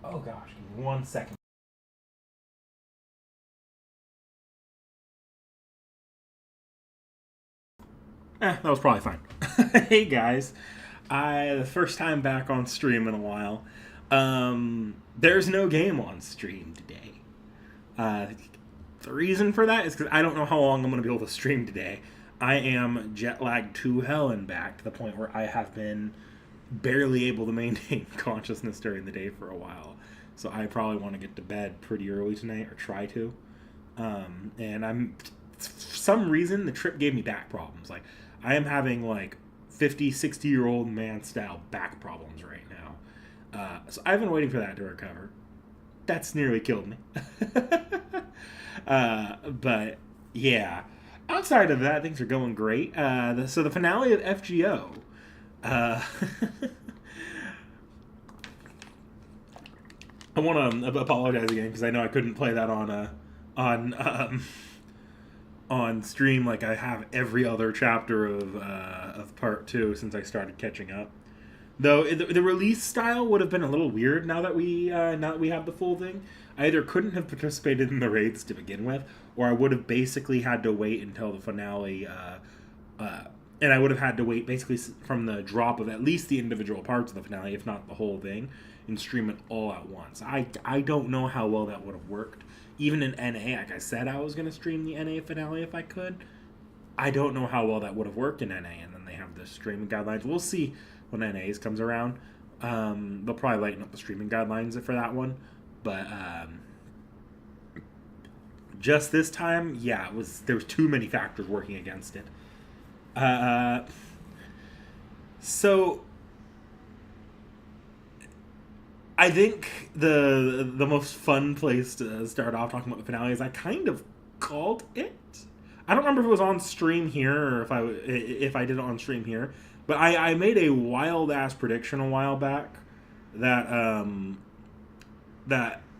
Oh gosh, give me 1 second. That was probably fine. Hey guys, the first time back on stream in a while. There's no game on stream today. Uh, the reason for that is because I don't know how long I'm going to be able to stream today. I am jet lagged to hell and back to the point where I have been barely able to maintain consciousness during the day for a while. So I probably want to get to bed pretty early tonight, or try to. And for some reason, the trip gave me back problems. Like, I am having like 50, 60-year-old man style back problems right now. So I've been waiting for that to recover. That's nearly killed me. But yeah, outside of that, things are going great. So the finale of FGO. Uh, I want to apologize again because I know I couldn't play that on on stream like I have every other chapter of part two since I started catching up. Though the release style would have been a little weird now that we have the full thing. I either couldn't have participated in the raids to begin with, or I would have basically had to wait until the finale. And I would have had to wait basically from the drop of at least the individual parts of the finale, if not the whole thing, and stream it all at once. I don't know how well that would have worked. Even in NA, like I said, I was going to stream the NA finale if I could. I don't know how well that would have worked in NA, and then they have the streaming guidelines. We'll see when NA's comes around. They'll probably lighten up the streaming guidelines for that one, but just this time, yeah, there was too many factors working against it. So I think the most fun place to start off talking about the finale is I kind of called it. I don't remember if it was on stream here or if I did it on stream here, but I made a wild ass prediction a while back that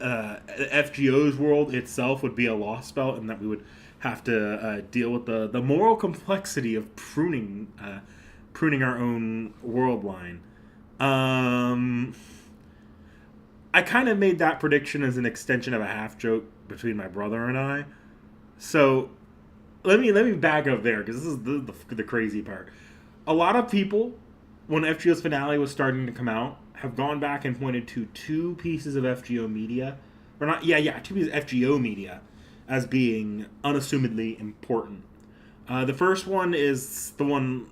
FGO's world itself would be a lost spell, and that we would have to deal with the moral complexity of pruning our own world line. I kind of made that prediction as an extension of a half joke between my brother and I. So let me back up there because this is the crazy part. A lot of people, when FGO's finale was starting to come out, have gone back and pointed to two pieces of FGO media, or not? Yeah, two pieces of FGO media as being unassumedly important. The first one is the one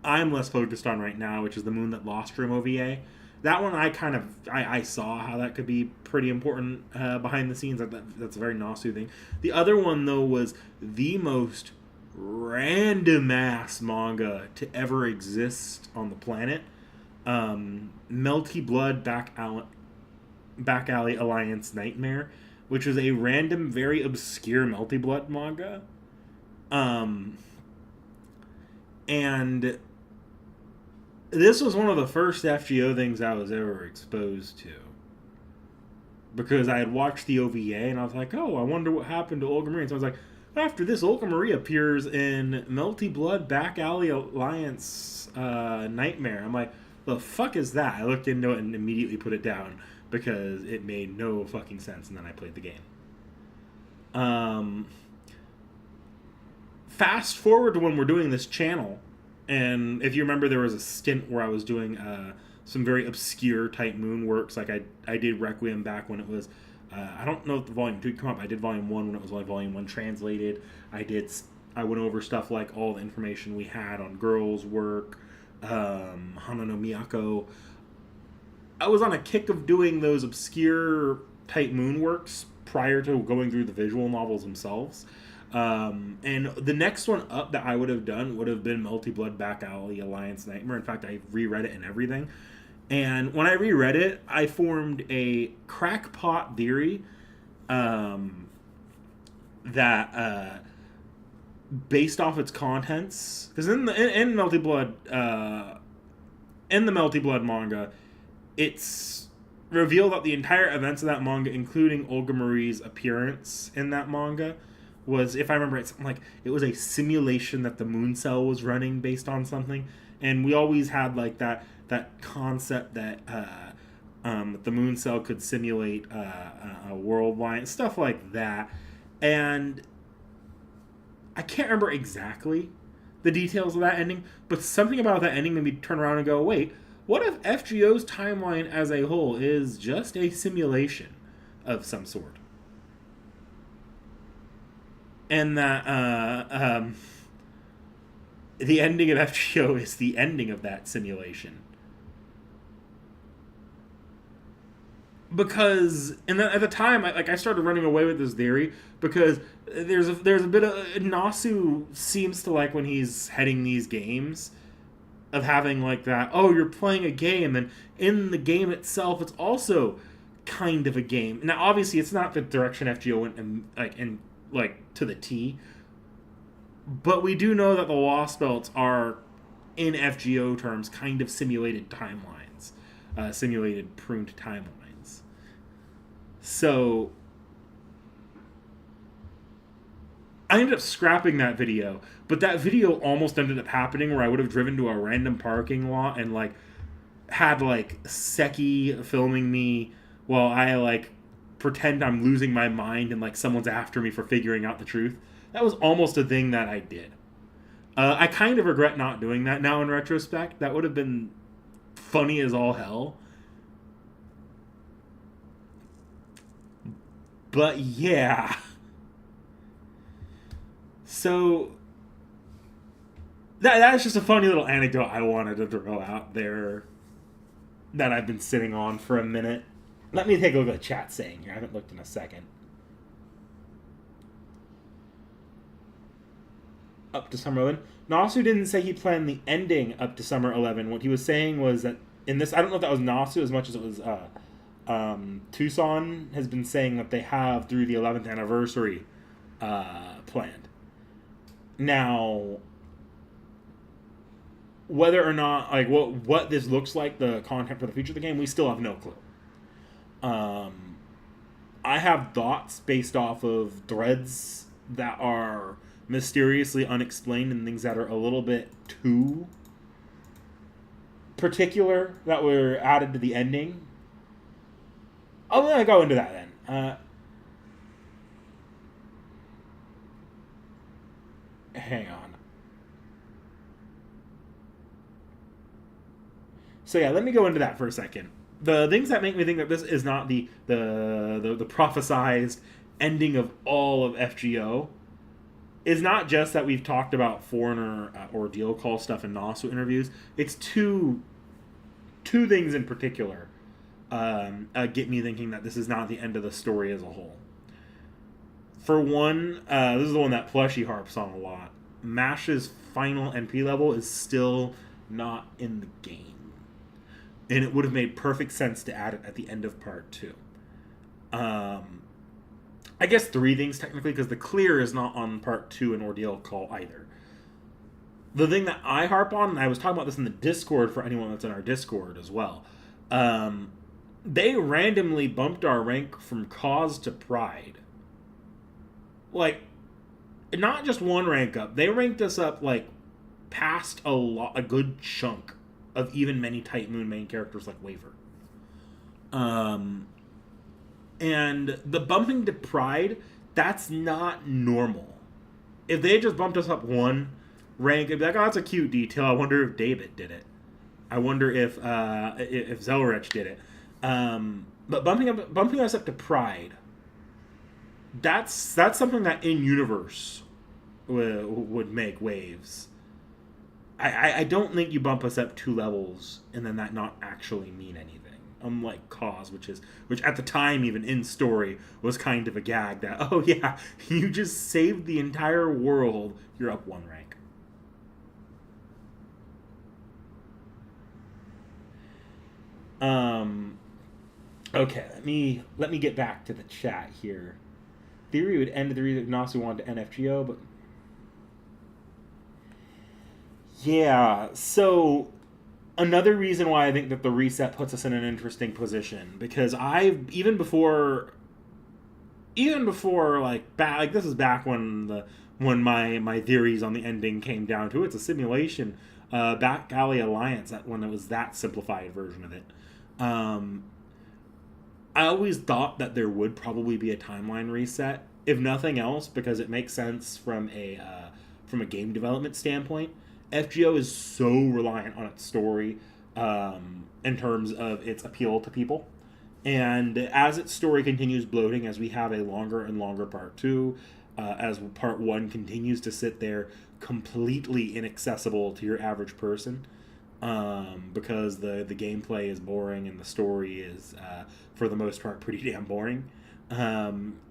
I'm less focused on right now, which is the Moon That Lost Room OVA. That one I saw how that could be pretty important behind the scenes. That's a very Nasu thing. The other one though was the most random ass manga to ever exist on the planet. Melty Blood Back Alley Alliance Nightmare, which was a random, very obscure Melty Blood manga. And this was one of the first FGO things I was ever exposed to. Because I had watched the OVA and I was like, oh, I wonder what happened to Olga Marie. And so I was like, after this, Olga Marie appears in Melty Blood Back Alley Alliance Nightmare. I'm like, the fuck is that? I looked into it and immediately put it down because it made no fucking sense, and then I played the game. Fast forward to when we're doing this channel, and if you remember, there was a stint where I was doing some very obscure type moon works. Like I did Requiem back when it was, I don't know if the volume 2 come up. I did volume 1 when it was only volume 1 translated. I went over stuff like all the information we had on girls' work, Hana no Miyako. I was on a kick of doing those obscure type moon works prior to going through the visual novels themselves. And the next one up that I would have done would have been Melty Blood Back Alley Alliance Nightmare. In fact, I reread it and everything. And when I reread it, I formed a crackpot theory that based off its contents, because in Melty Blood, in the Melty Blood manga, it's revealed that the entire events of that manga, including Olga Marie's appearance in that manga, was, if I remember it, something like it was a simulation that the moon cell was running based on something. And we always had like that concept that The moon cell could simulate a world line, stuff like that. And I can't remember exactly the details of that ending, but something about that ending made me turn around and go, wait, what if FGO's timeline as a whole is just a simulation of some sort? And that the ending of FGO is the ending of that simulation. Because at the time, I started running away with this theory because there's a bit of Nasu seems to like when he's heading these games of having like that. Oh, you're playing a game, and in the game itself, it's also kind of a game. Now, obviously, it's not the direction FGO went in to the T, but we do know that the Lost Belts are, in FGO terms, kind of simulated timelines, simulated pruned timelines. So I ended up scrapping that video, but that video almost ended up happening where I would have driven to a random parking lot and had Seki filming me while I pretend I'm losing my mind and someone's after me for figuring out the truth. That was almost a thing that I did. I kind of regret not doing that now in retrospect. That would have been funny as all hell. But yeah. So that's just a funny little anecdote I wanted to throw out there that I've been sitting on for a minute. Let me take a look at the chat saying here. I haven't looked in a second. Up to Summer 11. Nasu didn't say he planned the ending up to Summer 11. What he was saying was that in this, I don't know if that was Nasu as much as it was Tucson has been saying that they have through the 11th anniversary planned. Now, whether or not what this looks like, the content for the future of the game, we still have no clue. I have thoughts based off of threads that are mysteriously unexplained and things that are a little bit too particular that were added to the ending. I'm gonna go into that then. Hang on. So yeah, let me go into that for a second. The things that make me think that this is not the prophesized ending of all of FGO is not just that we've talked about Foreigner ordeal call stuff in Nasu interviews. It's two things in particular get me thinking that this is not the end of the story as a whole. For one, this is the one that Plushie harps on a lot. MASH's final NP level is still not in the game. And it would have made perfect sense to add it at the end of part 2. I guess 3 things technically, because the clear is not on part 2 in Ordeal Call either. The thing that I harp on, and I was talking about this in the Discord for anyone that's in our Discord as well, they randomly bumped our rank from Cause to Pride. Not just one rank up. They ranked us up, past a good chunk of even many Tight Moon main characters like Waver. And the bumping to Pride, that's not normal. If they had just bumped us up one rank, it'd be like, oh, that's a cute detail. I wonder if David did it. I wonder if Zelrich did it. But bumping us up to Pride, that's something that in universe would make waves. I don't think you bump us up 2 levels and then that not actually mean anything. Unlike Cause, which at the time, even in story, was kind of a gag that, oh yeah, you just saved the entire world, you're up 1 rank. Okay, let me get back to the chat here. Theory would end the reason Nasu wanted to NFGO, but yeah, so another reason why I think that the reset puts us in an interesting position, because even before this is back when my theories on the ending came down to it's a simulation, Back Alley Alliance, when it was that simplified version of it. I always thought that there would probably be a timeline reset, if nothing else, because it makes sense from a game development standpoint. FGO is so reliant on its story in terms of its appeal to people. And as its story continues bloating, as we have a longer and longer part two, as part one continues to sit there completely inaccessible to your average person, because the gameplay is boring and the story is, for the most part, pretty damn boring.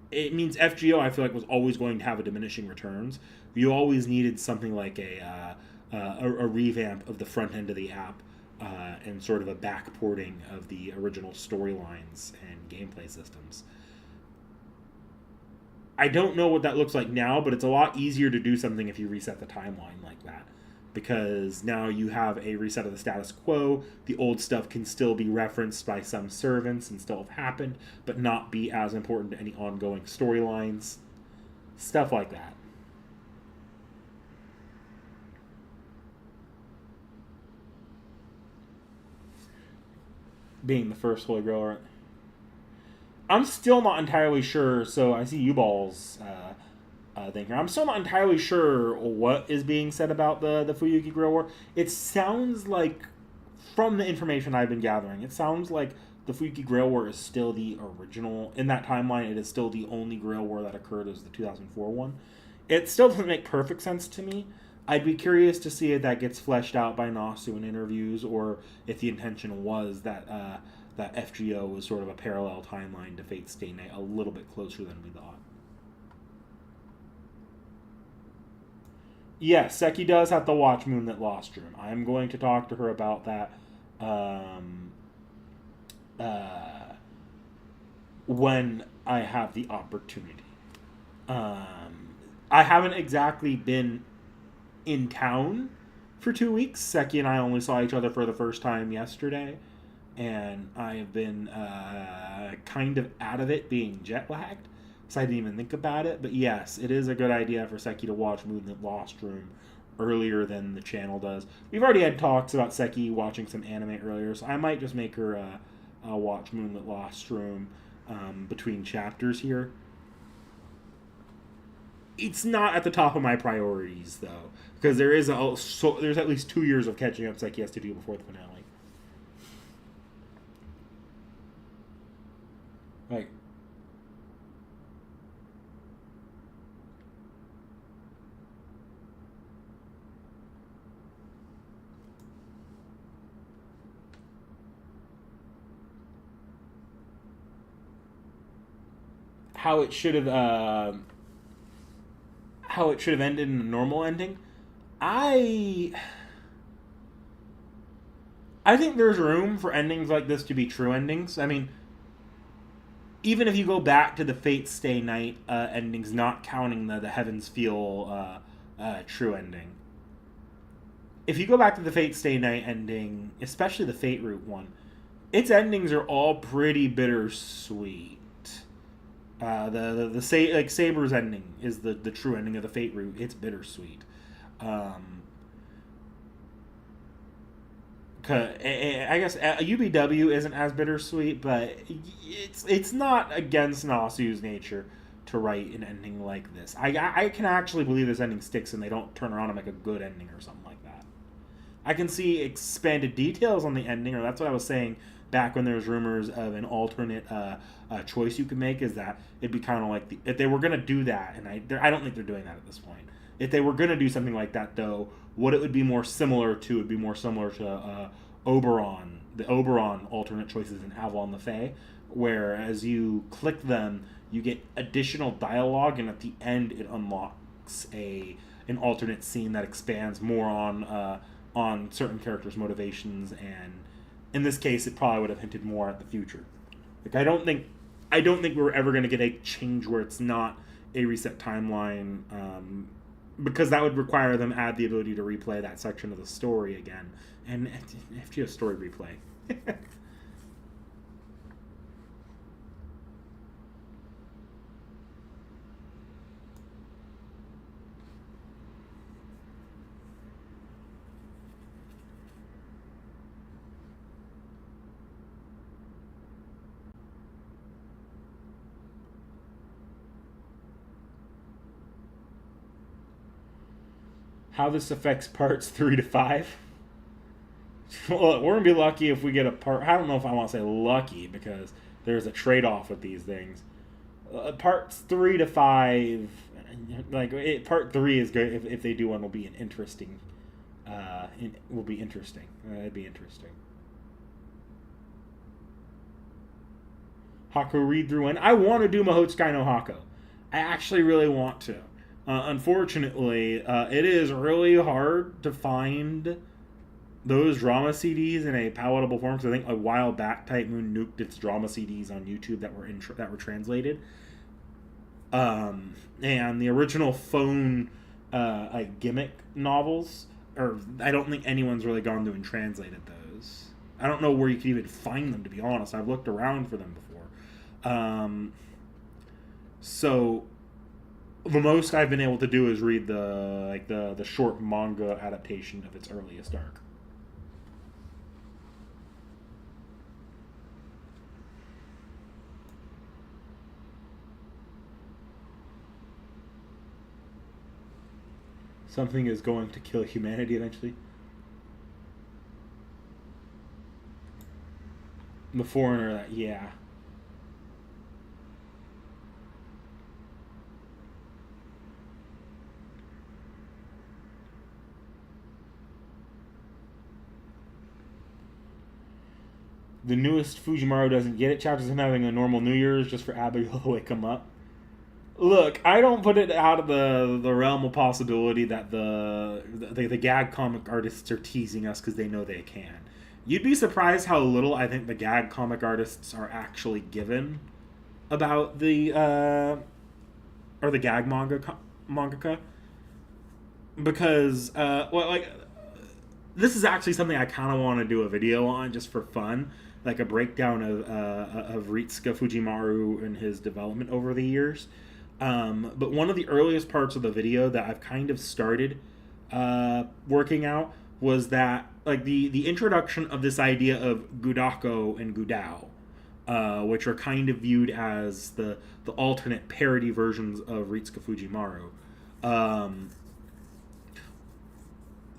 It means FGO, I feel like, was always going to have a diminishing returns. You always needed something like a revamp of the front end of the app, and sort of a backporting of the original storylines and gameplay systems. I don't know what that looks like now, but it's a lot easier to do something if you reset the timeline like that. Because now you have a reset of the status quo. The old stuff can still be referenced by some servants and still have happened, but not be as important to any ongoing storylines. Stuff like that. Being the first Holy Grail, right? I'm still not entirely sure. So I see U-Ball's thing here. I'm still not entirely sure what is being said about the Fuyuki Grail War. It sounds like, from the information I've been gathering, it sounds like the Fuyuki Grail War is still the original. In that timeline, it is still the only Grail War that occurred as the 2004 one. It still doesn't make perfect sense to me. I'd be curious to see if that gets fleshed out by Nasu in interviews, or if the intention was that that FGO was sort of a parallel timeline to Fate Stay Night, a little bit closer than we thought. Yes, Seki does have to watch Moonlit Lost Room. I'm going to talk to her about that um, uh, when I have the opportunity. I haven't exactly been in town for 2 weeks. Seki and I only saw each other for the first time yesterday, and I have been kind of out of it, being jet lagged, so I didn't even think about it. But yes, it is a good idea for Seki to watch Moonlit Lost Room earlier than the channel does. We've already had talks about Seki watching some anime earlier, so I might just make her watch Moonlit Lost Room between chapters here. It's not at the top of my priorities though, because there's at least 2 years of catching up Seki has to do before the finale. Like, how it should have how it should have ended in a normal ending. I I think there's room for endings like this to be true endings. I mean, even if you go back to the Fate Stay Night endings, not counting the Heavens Feel true ending. If you go back to the Fate Stay Night ending, especially the Fate Root one, its endings are all pretty bittersweet. Like Saber's ending is the true ending of the Fate Root. It's bittersweet. Um, I guess UBW isn't as bittersweet, but it's not against Nasu's nature to write an ending like this. I can actually believe this ending sticks and they don't turn around and make a good ending or something like that. I can see expanded details on the ending, or that's what I was saying back when there was rumors of an alternate choice you could make. Is that it'd be kind of like if they were gonna do that, and I don't think they're doing that at this point. If they were gonna do something like that, though, what it would be more similar to would be more similar to Oberon, the Oberon alternate choices in Avalon the Fae, where as you click them, you get additional dialogue, and at the end it unlocks an alternate scene that expands more on certain characters' motivations, and in this case, it probably would have hinted more at the future. Like I don't think we're ever going to get a change where it's not a reset timeline, because that would require them add the ability to replay that section of the story again, and FGO story replay. How this affects parts 3 to 5? Well, we're gonna be lucky if we get a part. I don't know if I want to say lucky because there's a trade-off with these things. Parts 3 to 5, part 3 is great if they do one. Will be an interesting. Will be interesting. It'd be interesting. Hako read through, and I want to do Mahotsukai no Hako. I actually really want to. Unfortunately, it is really hard to find those drama CDs in a palatable form. Because I think a while back, Type Moon nuked its drama CDs on YouTube that were translated. And the original phone gimmick novels, or I don't think anyone's really gone through and translated those. I don't know where you could even find them, to be honest. I've looked around for them before. So the most I've been able to do is read the short manga adaptation of its earliest arc. Something is going to kill humanity eventually. The Foreigner, yeah. The newest Fujimaru doesn't get it. Chapters him having a normal New Year's just for Abigail to wake him up. Look, I don't put it out of the realm of possibility that the gag comic artists are teasing us because they know they can. You'd be surprised how little I think the gag comic artists are actually given about the or the gag mangaka, because this is actually something I kind of want to do a video on just for fun, like a breakdown of Ritsuka Fujimaru and his development over the years. But one of the earliest parts of the video that I've kind of started working out was that the introduction of this idea of Gudako and Gudao, which are kind of viewed as the alternate parody versions of Ritsuka Fujimaru.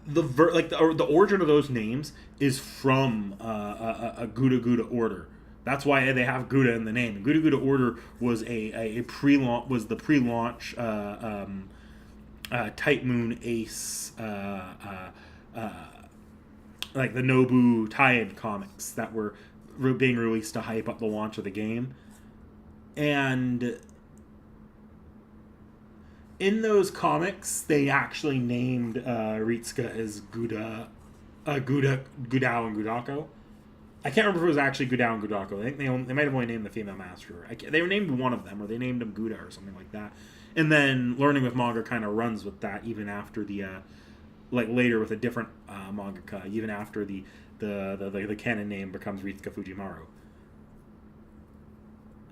The origin of those names is from a Guda Guda order. That's why they have Gouda in the name. And Gouda Gouda Order was the pre-launch Type Moon Ace, like the Nobu tie-in comics that were being released to hype up the launch of the game. And in those comics, they actually named Ritsuka as Gudao and Gudako. I can't remember if it was actually Gudao and Gudako. I think they might have only named the female master. They named one of them, or they named him Gouda or something like that. And then Learning with Manga kind of runs with that even after the later with a different mangaka, even after the canon name becomes Ritsuka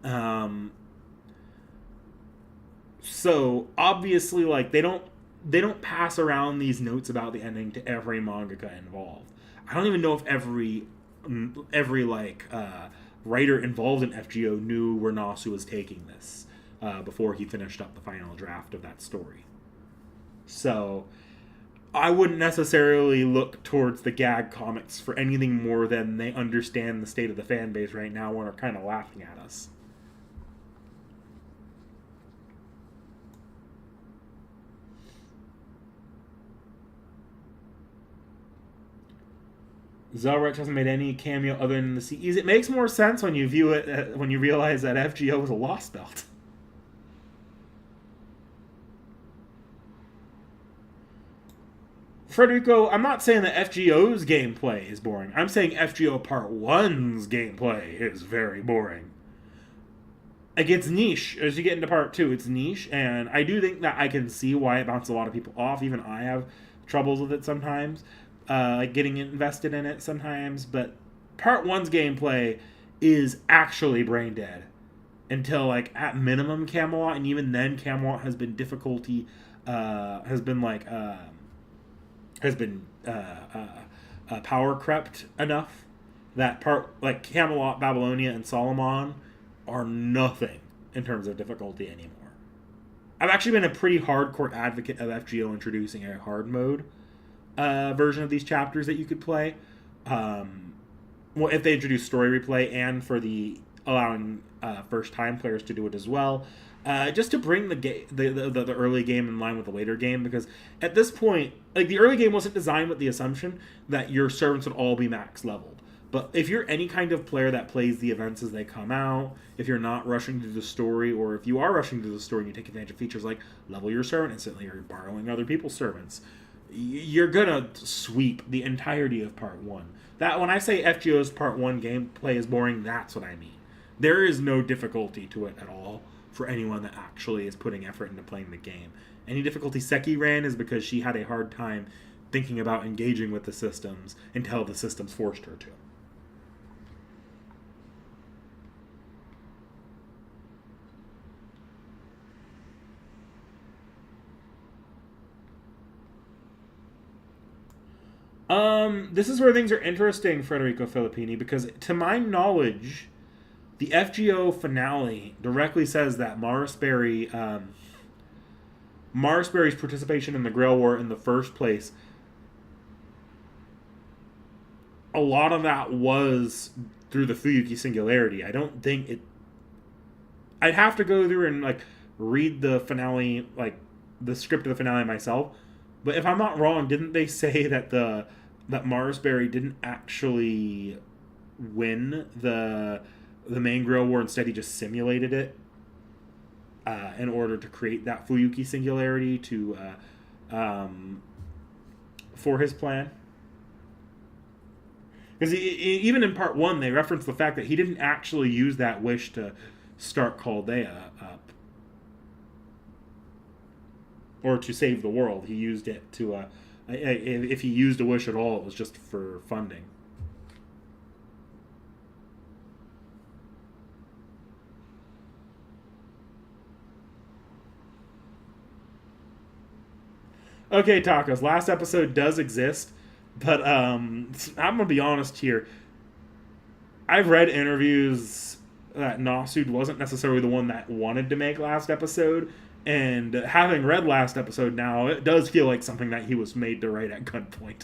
Fujimaru. So obviously, they don't pass around these notes about the ending to every mangaka involved. I don't even know if every writer involved in FGO knew where Nasu was taking this before he finished up the final draft of that story. So I wouldn't necessarily look towards the gag comics for anything more than they understand the state of the fan base right now and are kind of laughing at us. Zelrich hasn't made any cameo other than the CEs. It makes more sense when you view it when you realize that FGO was a lost belt. Frederico, I'm not saying that FGO's gameplay is boring. I'm saying FGO Part 1's gameplay is very boring. It's niche. As you get into Part 2, it's niche, and I do think that I can see why it bounces a lot of people off. Even I have troubles with it sometimes. Getting invested in it sometimes, but Part 1's gameplay is actually brain dead until at minimum Camelot, and even then Camelot has been power crept enough that Camelot, Babylonia, and Solomon are nothing in terms of difficulty anymore. I've actually been a pretty hardcore advocate of FGO introducing a hard mode version of these chapters that you could play. Well, if they introduce story replay and for the allowing first time players to do it as well, just to bring the early game in line with the later game, because at this point, like, the early game wasn't designed with the assumption that your servants would all be max leveled. But if you're any kind of player that plays the events as they come out, if you're not rushing through the story, or if you are rushing through the story and you take advantage of features like level your servant instantly, or you're borrowing other people's servants, you're gonna sweep the entirety of part one. That, when I say FGO's part one gameplay is boring, that's what I mean. There is no difficulty to it at all for anyone that actually is putting effort into playing the game. Any difficulty Seki ran is because she had a hard time thinking about engaging with the systems until the systems forced her to. This is where things are interesting, Federico Filippini, because to my knowledge, the FGO finale directly says that Marisberry's participation in the Grail War in the first place, a lot of that was through the Fuyuki Singularity. I don't think it... I'd have to go through and, like, read the finale, like, the script of the finale myself. But if I'm not wrong, didn't they say that that Marisberry didn't actually win the main Grail War? Instead, he just simulated it in order to create that Fuyuki Singularity to for his plan. Because even in part one, they reference the fact that he didn't actually use that wish to start Chaldea up or to save the world. He used it to, if he used a wish at all, it was just for funding. Okay, Tacos, last episode does exist, but I'm going to be honest here. I've read interviews that Nasud wasn't necessarily the one that wanted to make last episode, and having read last episode now, it does feel like something that he was made to write at gunpoint.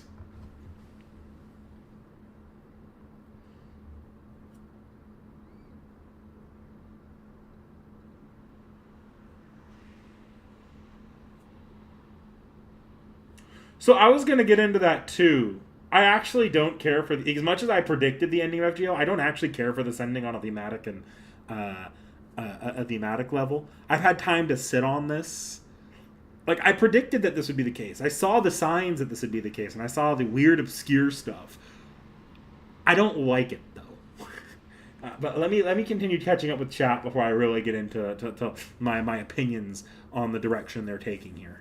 So I was going to get into that too. I actually don't care for as much as I predicted the ending of FGO. I don't actually care for this ending on a thematic and a thematic level. I've had time to sit on this. Like, I predicted that this would be the case. I saw the signs that this would be the case, and I saw the weird, obscure stuff. I don't like it though. But let me continue catching up with chat before I really get into to my opinions on the direction they're taking here.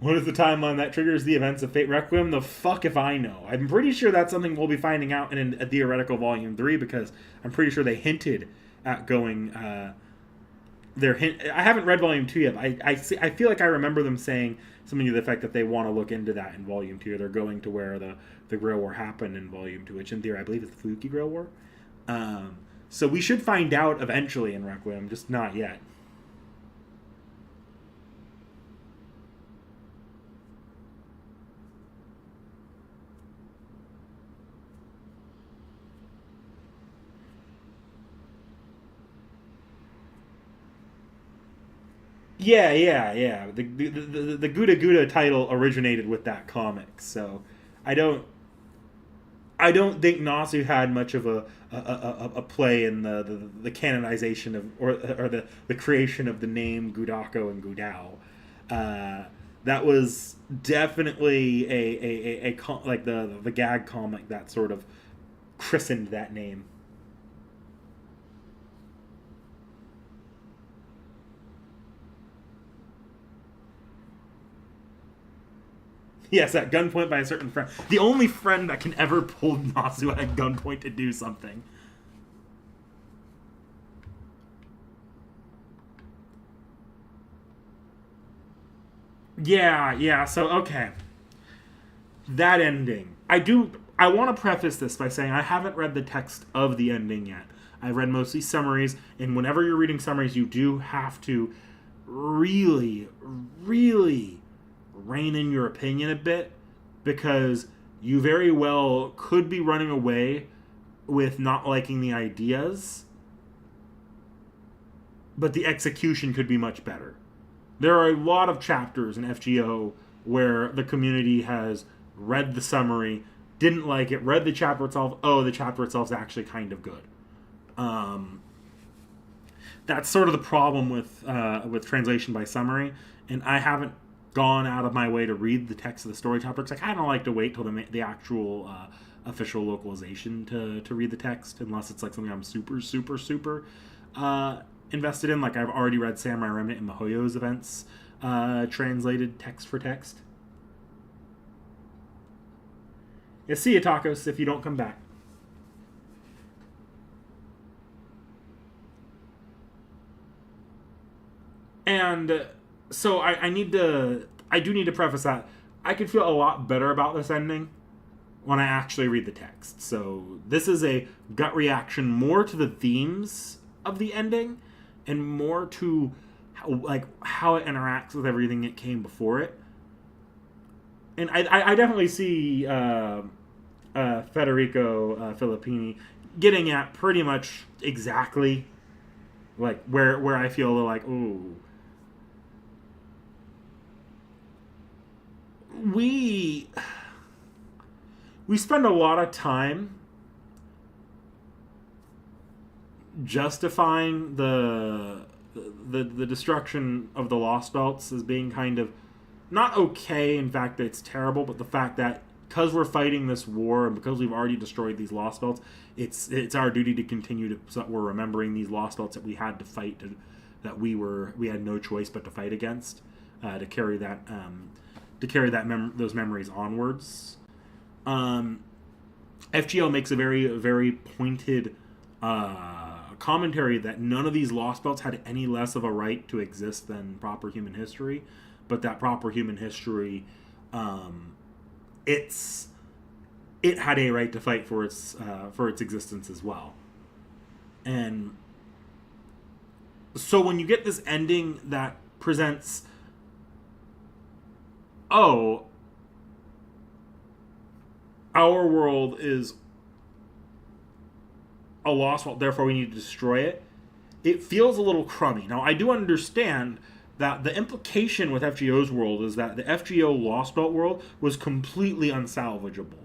What is the timeline that triggers the events of Fate Requiem? The fuck if I know. I'm pretty sure that's something we'll be finding out in a theoretical Volume 3, because I'm pretty sure they hinted at going... I haven't read Volume 2 yet, but I feel like I remember them saying something to the effect that they want to look into that in Volume 2. They're going to where the Grail War happened in Volume 2, which in theory I believe is the Fuyuki Grail War. So we should find out eventually in Requiem, just not yet. Yeah. The Gouda Gouda title originated with that comic, so I don't think Nasu had much of a play in the canonization of or the creation of the name Gudako and Gudao. That was definitely like the gag comic that sort of christened that name. Yes, at gunpoint by a certain friend. The only friend that can ever pull Nasu at gunpoint to do something. Yeah. So okay, that ending. I want to preface this by saying I haven't read the text of the ending yet. I read mostly summaries, and whenever you're reading summaries, you do have to really, really rein in your opinion a bit, because you very well could be running away with not liking the ideas, but the execution could be much better. There are a lot of chapters in FGO where the community has read the summary, didn't like it, read the chapter itself. Oh, the chapter itself is actually kind of good. Um, that's sort of the problem with translation by summary, and I haven't gone out of my way to read the text of the story chapter because I kind of like to wait till the actual official localization to read the text, unless it's like something I'm super invested in. Like I've already read Samurai Remnant and Mihoyo's events translated text for text. Yeah, see you, Tacos, if you don't come back. And so I do need to preface that I could feel a lot better about this ending when I actually read the text. So this is a gut reaction more to the themes of the ending and more to how it interacts with everything that came before it. And I definitely see Federico Filippini getting at pretty much exactly like where I feel like, ooh, we we spend a lot of time justifying the destruction of the Lost Belts as being kind of not okay. In fact, it's terrible. But the fact that because we're fighting this war and because we've already destroyed these Lost Belts, it's our duty to continue to, so that we're remembering these Lost Belts that we had to fight, that we had no choice but to fight against, to carry those memories onwards. Um, FGO makes a very pointed commentary that none of these Lost Belts had any less of a right to exist than proper human history, but that proper human history, um, it's it had a right to fight for its existence as well. And so when you get this ending that presents, oh, our world is a lost world, therefore we need to destroy it, it feels a little crummy. Now, I do understand that the implication with FGO's world is that the FGO Lost Belt world was completely unsalvageable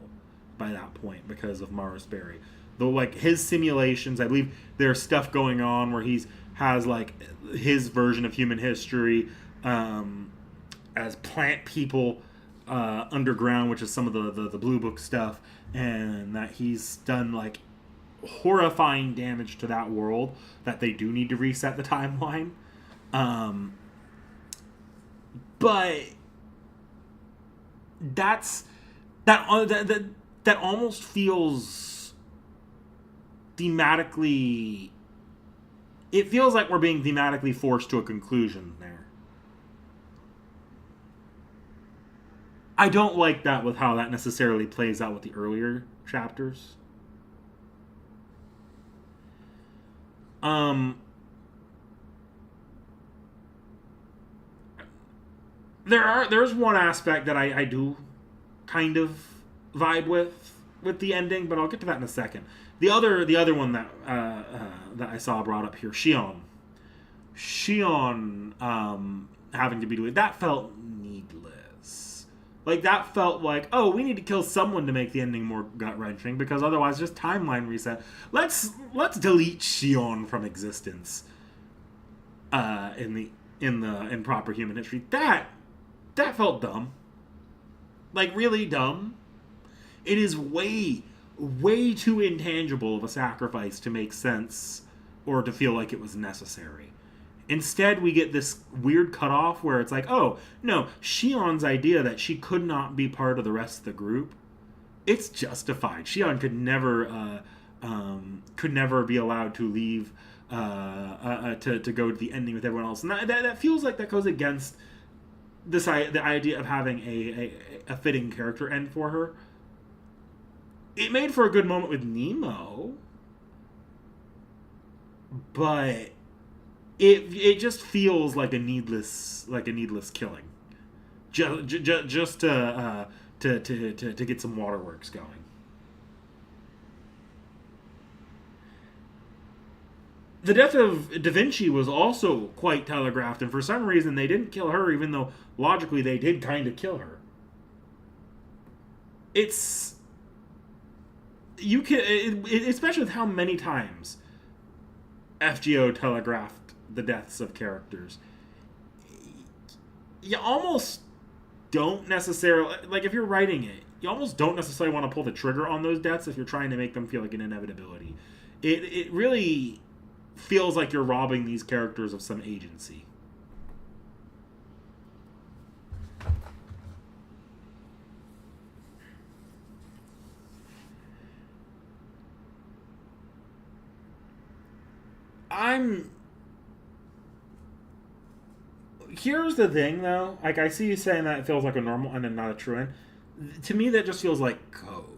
by that point because of Morris Berry. Though, like, his simulations, I believe there's stuff going on where he's has like his version of human history as plant people underground, which is some of the Blue Book stuff, and that he's done like horrifying damage to that world that they do need to reset the timeline. Um, but that's that almost feels thematically. It feels like we're being thematically forced to a conclusion there. I don't like that with how that necessarily plays out with the earlier chapters. Um, there's one aspect that I do kind of vibe with the ending, but I'll get to that in a second. The other one that I saw brought up here, Shion having to be doing that felt needless. Like that felt like, oh, we need to kill someone to make the ending more gut wrenching because otherwise, just timeline reset. Let's delete Shion from existence. In proper human history, that felt dumb. Like really dumb. It is way too intangible of a sacrifice to make sense or to feel like it was necessary. Instead, we get this weird cutoff where it's like, oh, no, Shion's idea that she could not be part of the rest of the group, it's justified. Shion could never be allowed to leave to go to the ending with everyone else. And that feels like that goes against the idea of having a fitting character end for her. It made for a good moment with Nemo, but it just feels like a needless killing, just to get some waterworks going. The death of Da Vinci was also quite telegraphed, and for some reason they didn't kill her, even though logically they did kind of kill her. It's you can, especially with how many times FGO telegraphed the deaths of characters. You almost don't necessarily, like, if you're writing it, you almost don't necessarily want to pull the trigger on those deaths if you're trying to make them feel like an inevitability. It really feels like you're robbing these characters of some agency. I'm Here's the thing, though. Like, I see you saying that it feels like a normal and then not a true end. To me, that just feels like cope.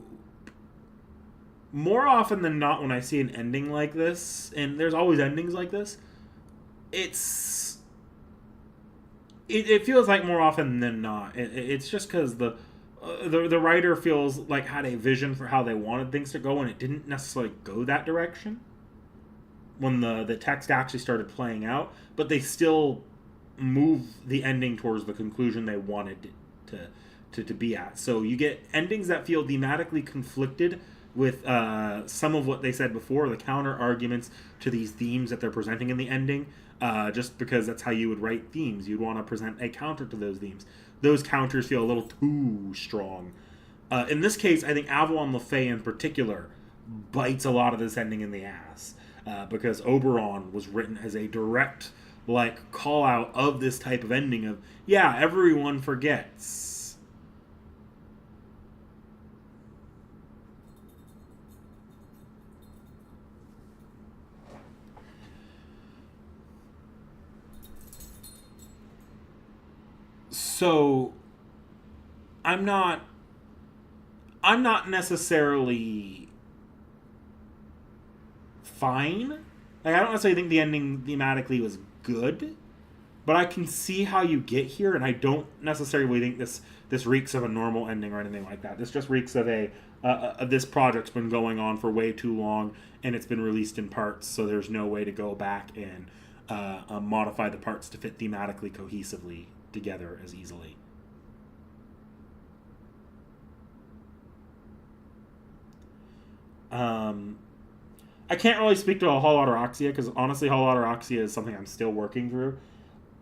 More often than not, when I see an ending like this, and there's always endings like this, it's it feels like more often than not. It's just because the writer feels like had a vision for how they wanted things to go, and it didn't necessarily go that direction when the text actually started playing out, but they still move the ending towards the conclusion they wanted to be at. So you get endings that feel thematically conflicted with some of what they said before, the counter arguments to these themes that they're presenting in the ending, just because that's how you would write themes. You'd want to present a counter to those themes. Those counters feel a little too strong. In this case, I think Avalon LaFay in particular bites a lot of this ending in the ass, because Oberon was written as a direct call out of this type of ending of, yeah, everyone forgets. So I'm not necessarily fine. Like, I don't necessarily think the ending thematically was good, but I can see how you get here, and I don't necessarily think this reeks of a normal ending or anything like that. This just reeks of this project's been going on for way too long, and it's been released in parts, so there's no way to go back and modify the parts to fit thematically cohesively together as easily. I can't really speak to a Hall Autoroxia because honestly, Hall Autoroxia is something I'm still working through.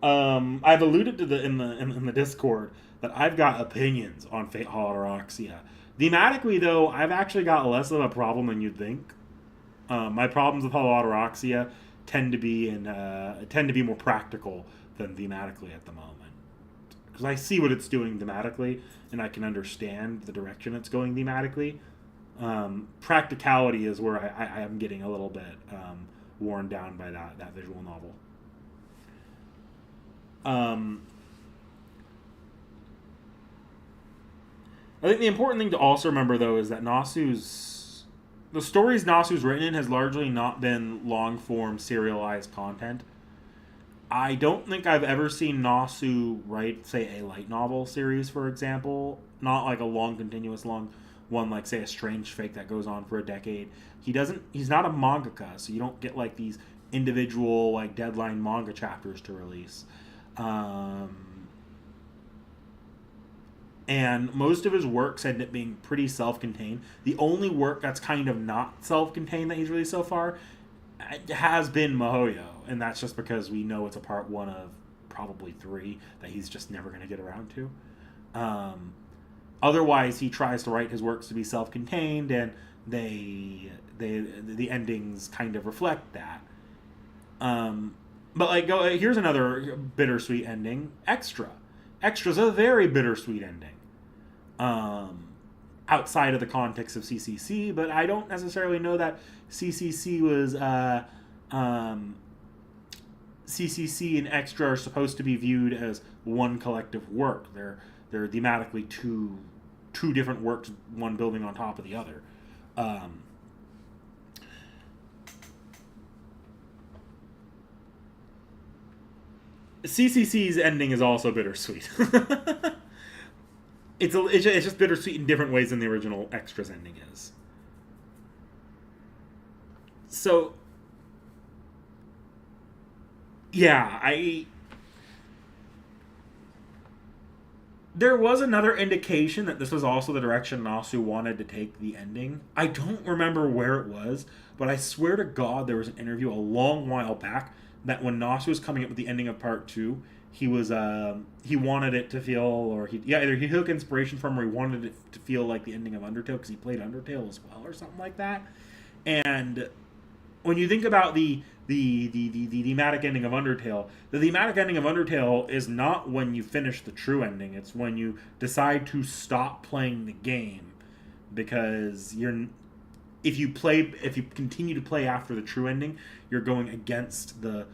I've alluded to in the Discord that I've got opinions on Fate Hall Autoroxia. Thematically, though, I've actually got less of a problem than you'd think. My problems with Hall Autoroxia tend to be more practical than thematically at the moment, because I see what it's doing thematically and I can understand the direction it's going thematically. Practicality is where I am getting a little bit worn down by that visual novel. I think the important thing to also remember, though, is that the stories Nasu's written in has largely not been long form serialized content. I don't think I've ever seen Nasu write, say, a light novel series, for example. Not like a long, continuous, long one, like, say, a Strange Fake that goes on for a decade. He's not a mangaka, so you don't get, like, these individual, like, deadline manga chapters to release. And most of his works end up being pretty self-contained. The only work that's kind of not self-contained that he's released so far has been Mihoyo, and that's just because we know it's a part one of probably three that he's just never going to get around to. Otherwise, he tries to write his works to be self-contained, and the endings kind of reflect that. But here's another bittersweet ending. Extra's a very bittersweet ending. Outside of the context of CCC, but I don't necessarily know that CCC was CCC and Extra are supposed to be viewed as one collective work. They're thematically two different works, one building on top of the other. Um, CCC's ending is also bittersweet. It's just bittersweet in different ways than the original Extras ending is. So yeah, I there was another indication that this was also the direction Nasu wanted to take the ending. I don't remember where it was, but I swear to God there was an interview a long while back that when Nasu was coming up with the ending of part two, he wanted it to feel, or either he took inspiration from, or he wanted it to feel like the ending of Undertale because he played Undertale as well or something like that. And when you think about the thematic ending of Undertale, the thematic ending of Undertale is not when you finish the true ending. It's when you decide to stop playing the game, because if you continue to play after the true ending, you're going against the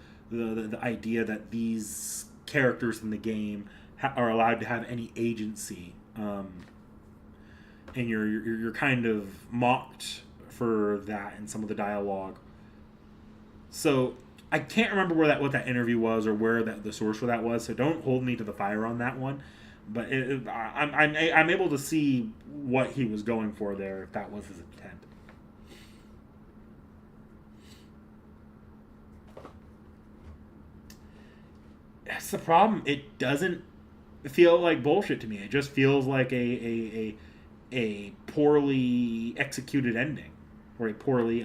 idea that these characters in the game are allowed to have any agency, and you're kind of mocked for that in some of the dialogue. So I can't remember what that interview was, or where the source for that was. So don't hold me to the fire on that one. But I'm able to see what he was going for there, if that was his intent. That's the problem. It doesn't feel like bullshit to me. It just feels like a poorly executed ending, or a poorly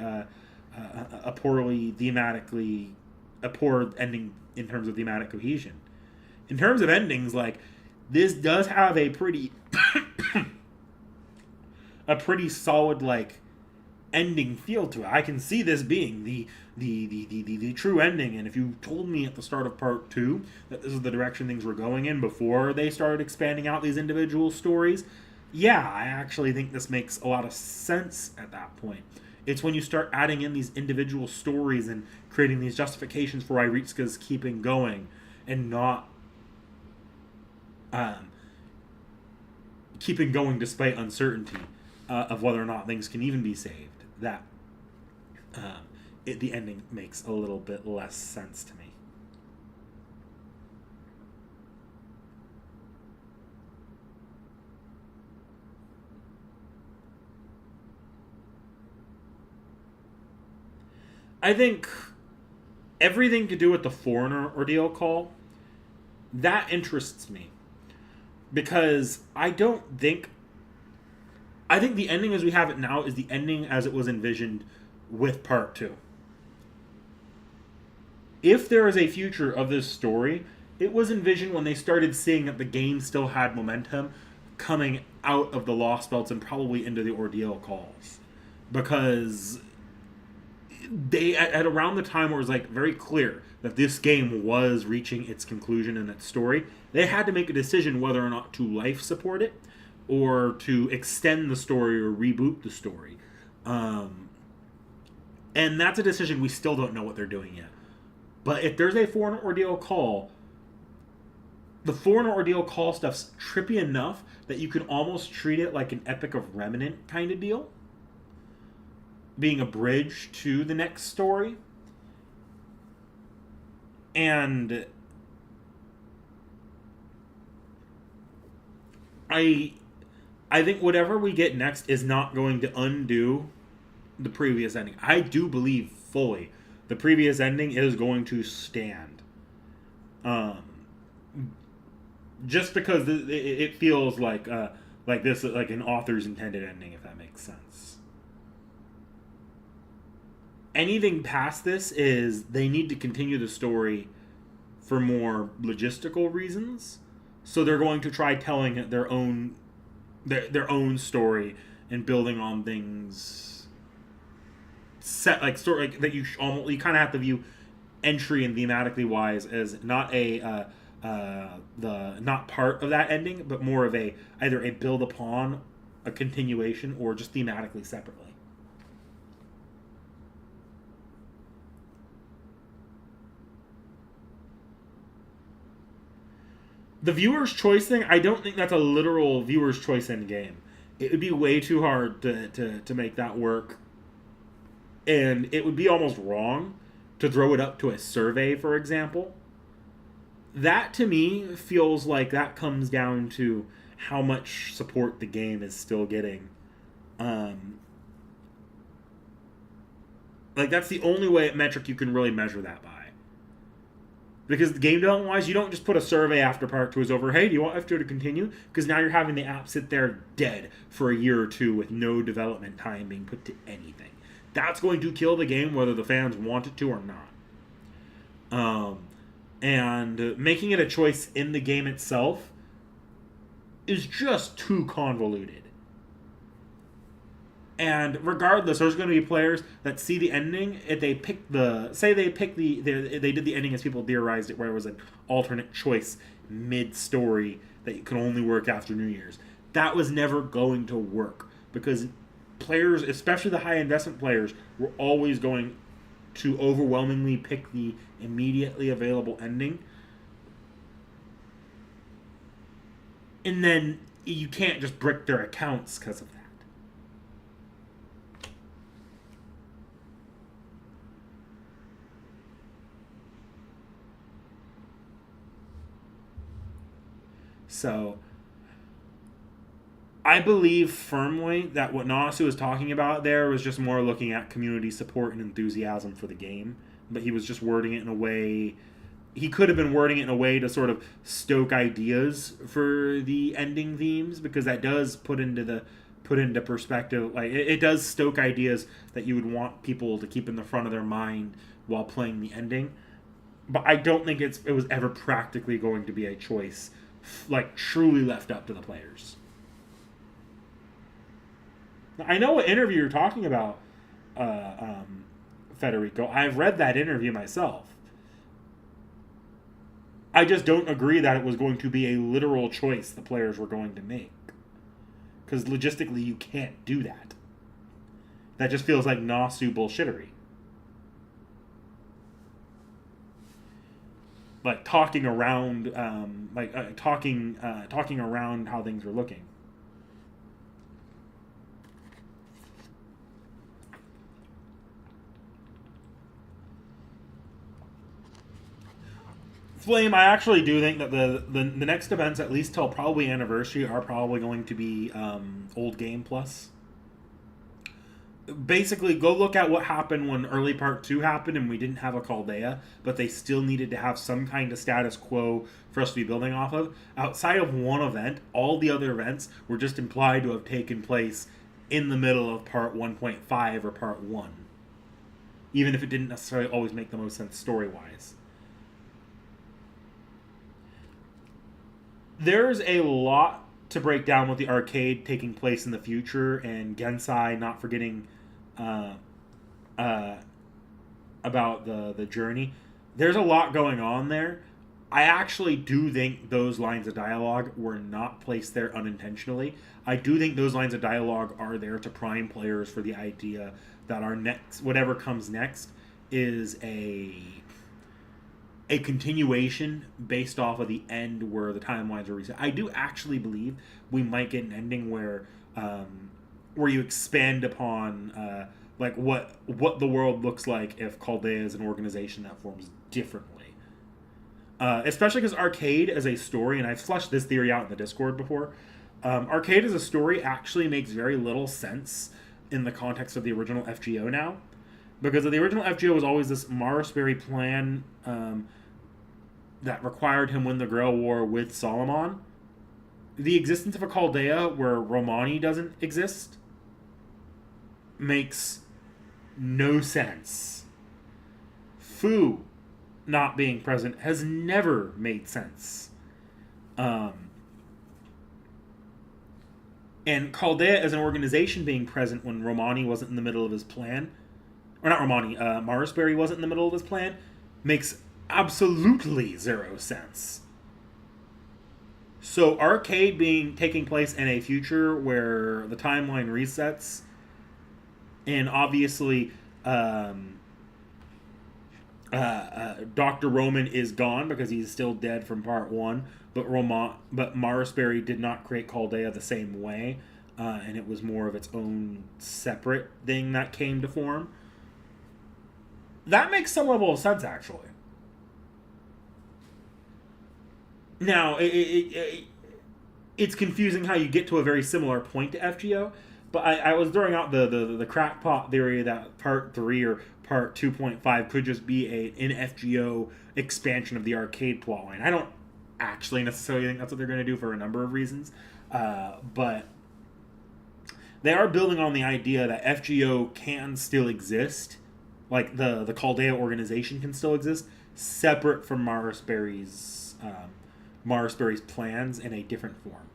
thematically a poor ending in terms of thematic cohesion. In terms of endings, like, this does have a pretty a pretty solid, like, ending feel to it. I can see this being the true ending, and if you told me at the start of part two that this is the direction things were going in before they started expanding out these individual stories, yeah, I actually think this makes a lot of sense at that point. It's when you start adding in these individual stories and creating these justifications for why Ritsuka's keeping going, and not um, keeping going despite uncertainty of whether or not things can even be saved, that the ending makes a little bit less sense to me. I think everything to do with the foreigner ordeal call, that interests me, because I think the ending as we have it now is the ending as it was envisioned with part two. If there is a future of this story, it was envisioned when they started seeing that the game still had momentum coming out of the Lost Belts and probably into the ordeal calls. Because they, at around the time where it was, like, very clear that this game was reaching its conclusion in its story, they had to make a decision whether or not to life support it, or to extend the story or reboot the story. And that's a decision we still don't know what they're doing yet. But if there's a foreign ordeal call, the foreign ordeal call stuff's trippy enough that you can almost treat it like an Epic of Remnant kind of deal, being a bridge to the next story. And I think whatever we get next is not going to undo the previous ending. I do believe fully the previous ending is going to stand. Just because it feels like this, like an author's intended ending, if that makes sense. Anything past this is they need to continue the story for more logistical reasons. So they're going to try telling their own story and building on things set, like, sort of like that. You kind of have to view entry and thematically wise as not not part of that ending, but more of either a build upon, a continuation, or just thematically separately. The viewer's choice thing, I don't think that's a literal viewer's choice in game. It would be way too hard to make that work. And it would be almost wrong to throw it up to a survey, for example. That to me feels like that comes down to how much support the game is still getting. Um, like that's the only metric you can really measure that by. Because game development wise, you don't just put a survey after part two is over. Hey, do you want FGO to continue? Because now you're having the app sit there dead for a year or two with no development time being put to anything. That's going to kill the game whether the fans want it to or not. And making it a choice in the game itself is just too convoluted. And regardless, there's going to be players that see the ending. If they pick they did the ending as people theorized it, where it was an alternate choice mid-story that could only work after New Year's. That was never going to work because players, especially the high investment players, were always going to overwhelmingly pick the immediately available ending. And then you can't just brick their accounts because of that. So, I believe firmly that what Nasu was talking about there was just more looking at community support and enthusiasm for the game. But he was just wording it in a way. He could have been wording it in a way to sort of stoke ideas for the ending themes, because that does put into perspective. Like it does stoke ideas that you would want people to keep in the front of their mind while playing the ending. But I don't think it was ever practically going to be a choice like truly left up to the players. I know what interview you're talking about, Federico. I've read that interview myself. I just don't agree that it was going to be a literal choice the players were going to make. Because logistically, you can't do that. That just feels like Nasu bullshittery. Like talking around, talking around how things are looking. Flame, I actually do think that the next events, at least till probably Anniversary, are probably going to be Old Game Plus. Basically, go look at what happened when early part 2 happened and we didn't have a Chaldea, but they still needed to have some kind of status quo for us to be building off of. Outside of one event, all the other events were just implied to have taken place in the middle of part 1.5 or part 1. Even if it didn't necessarily always make the most sense story-wise. There's a lot to break down with the arcade taking place in the future and Gensai not forgetting about the journey. There's a lot going on there. I actually do think those lines of dialogue were not placed there unintentionally. I do think those lines of dialogue are there to prime players for the idea that our next, whatever comes next, is a continuation based off of the end where the timelines are reset. I do actually believe we might get an ending where you expand upon like what the world looks like if Chaldea is an organization that forms differently. Especially because Arcade as a story, and I've fleshed this theory out in the Discord before, Arcade as a story actually makes very little sense in the context of the original FGO now. Because the original FGO was always this Marisberry plan that required him win the Grail War with Solomon. The existence of a Chaldea where Romani doesn't exist makes no sense. Fu not being present has never made sense. And Chaldea as an organization being present when Romani wasn't in the middle of his plan, or not Romani, Marisberry wasn't in the middle of his plan, makes absolutely zero sense. So Arcade taking place in a future where the timeline resets, and obviously Dr. Roman is gone because he's still dead from part one, but Marisberry did not create Chaldea the same way, and it was more of its own separate thing that came to form. That makes some level of sense, actually. Now, it's confusing how you get to a very similar point to FGO, but I was throwing out the crackpot theory that part 3 or part 2.5 could just be an FGO expansion of the arcade plotline. I don't actually necessarily think that's what they're going to do for a number of reasons, but they are building on the idea that FGO can still exist, like the Chaldea organization can still exist, separate from Marisberry's plans in a different form.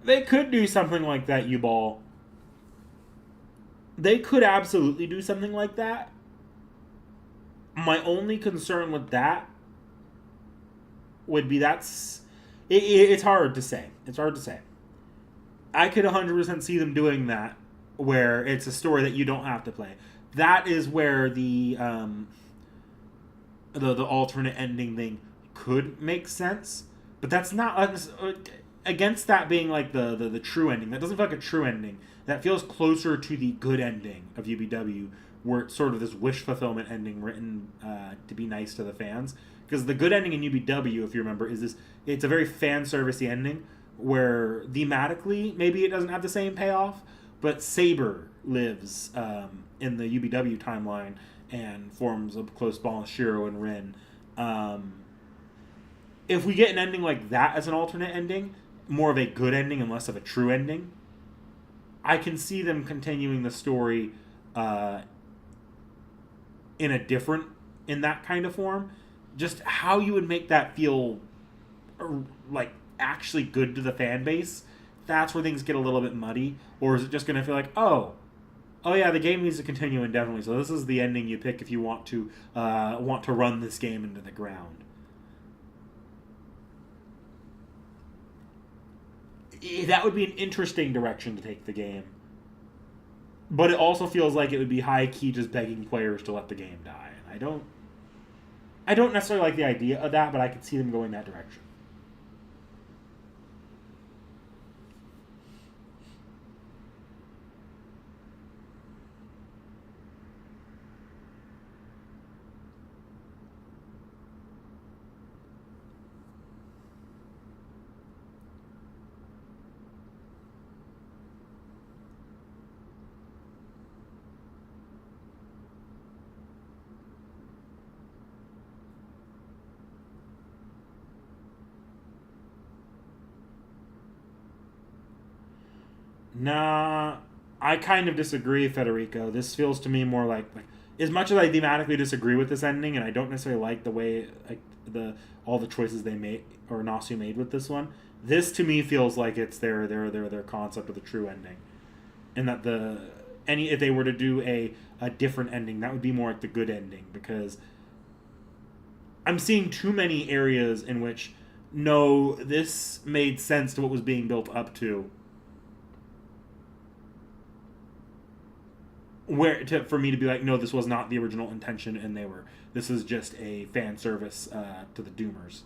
They could do something like that, U-Ball. They could absolutely do something like that. My only concern with that would be it's hard to say. It's hard to say. I could 100% see them doing that, where it's a story that you don't have to play. That is where the alternate ending thing could make sense, but that's not against that being like the true ending. That doesn't feel like a true ending. That feels closer to the good ending of UBW, where it's sort of this wish fulfillment ending written to be nice to the fans. Because the good ending in UBW, if you remember, is this. It's a very fan servicey ending where thematically maybe it doesn't have the same payoff, but Saber lives in the UBW timeline and forms a close bond with Shiro and Rin. If we get an ending like that as an alternate ending, more of a good ending and less of a true ending, I can see them continuing the story in that kind of form. Just how you would make that feel like actually good to the fan base, that's where things get a little bit muddy. Or is it just going to feel like, oh yeah, the game needs to continue indefinitely, so this is the ending you pick if you want to run this game into the ground. That would be an interesting direction to take the game. But it also feels like it would be high key just begging players to let the game die. And I don't necessarily like the idea of that, but I could see them going that direction. Nah, I kind of disagree, Federico. This feels to me more like as much as I thematically disagree with this ending, and I don't necessarily like the way like all the choices they made or Nasu made with this one. This to me feels like it's their concept of the true ending, and that if they were to do a different ending, that would be more like the good ending, because I'm seeing too many areas in which no, this made sense to what was being built up to, for me to be like, no, this was not the original intention, and this is just a fan service to the Doomers.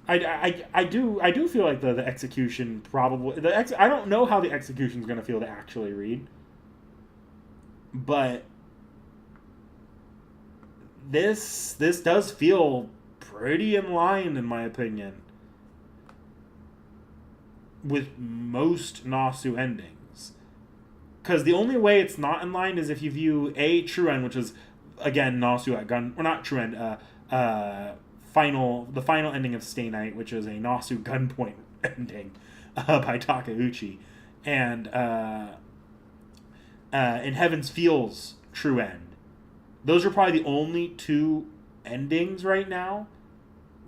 I do feel like the execution probably I don't know how the execution is going to feel to actually read, but this does feel pretty in line, in my opinion, with most Nasu endings. Because the only way it's not in line is if you view a true end, which is again Nasu at gun, or not true end, the final ending of Stay Night, which is a Nasu gunpoint ending by Takeuchi, and in Heaven's Feels true end. Those are probably the only two endings right now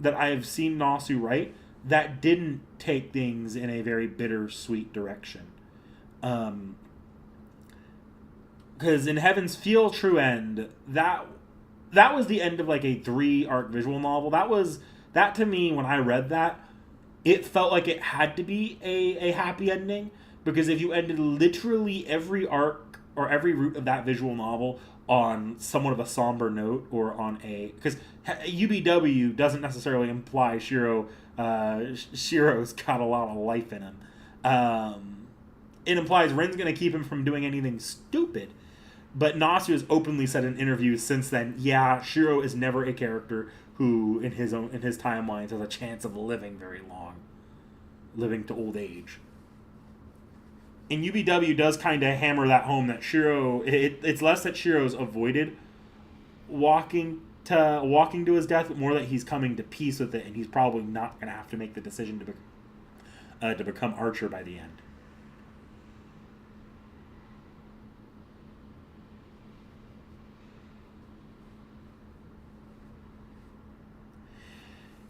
that I have seen Nasu write that didn't take things in a very bittersweet direction. Um, because in Heaven's Feel True End, that was the end of like a 3 arc visual novel. That to me when I read that, it felt like it had to be a happy ending, because if you ended literally every arc or every route of that visual novel on somewhat of a somber note, or on a, because UBW doesn't necessarily imply Shiro's got a lot of life in him. It implies Ren's going to keep him from doing anything stupid. But Nasu has openly said in interviews since then, yeah, Shiro is never a character who, in his timelines, has a chance of living very long, living to old age. And UBW does kind of hammer that home that Shiro, it's less that Shiro's avoided walking to his death, but more that he's coming to peace with it, and he's probably not going to have to make the decision to become Archer by the end.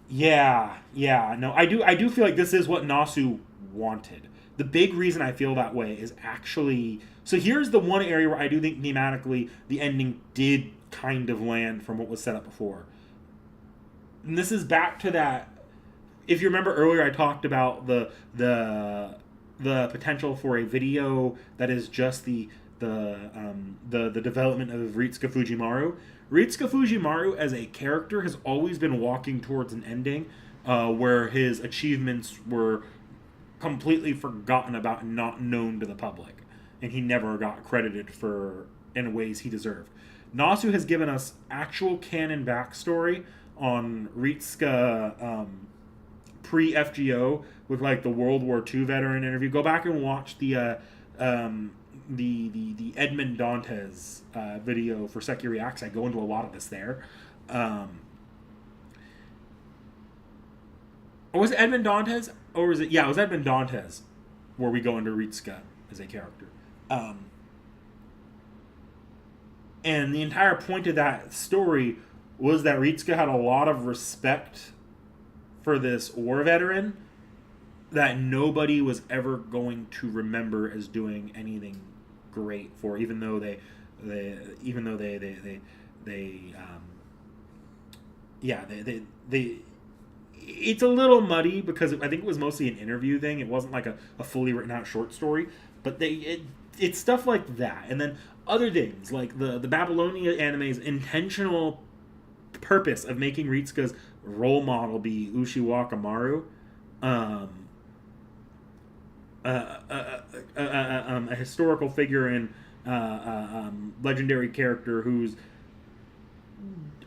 Yeah, no, I do feel like this is what Nasu wanted. The big reason I feel that way is actually, so here's the one area where I do think thematically the ending did kind of land from what was set up before. And this is back to that. If you remember earlier, I talked about the potential for a video that is just the development of Ritsuka Fujimaru. Ritsuka Fujimaru as a character has always been walking towards an ending where his achievements were completely forgotten about and not known to the public, and he never got credited for in ways he deserved. Nasu has given us actual canon backstory on Ritsuka pre FGO with like the World War II veteran interview. Go back and watch the Edmond Dantes video for Seki Reacts. I go into a lot of this there. Or was it Edmond Dantes? Or was it... Yeah, it was Edmond Dantes where we go into Ritsuka as a character. And the entire point of that story was that Ritsuka had a lot of respect for this war veteran that nobody was ever going to remember as doing anything great for, even though they it's a little muddy because I think it was mostly an interview thing. It wasn't like a fully written out short story, but it's stuff like that. And then other things like the Babylonia anime's intentional purpose of making Ritsuka's role model be Ushiwaka Maru, a historical figure and legendary character who's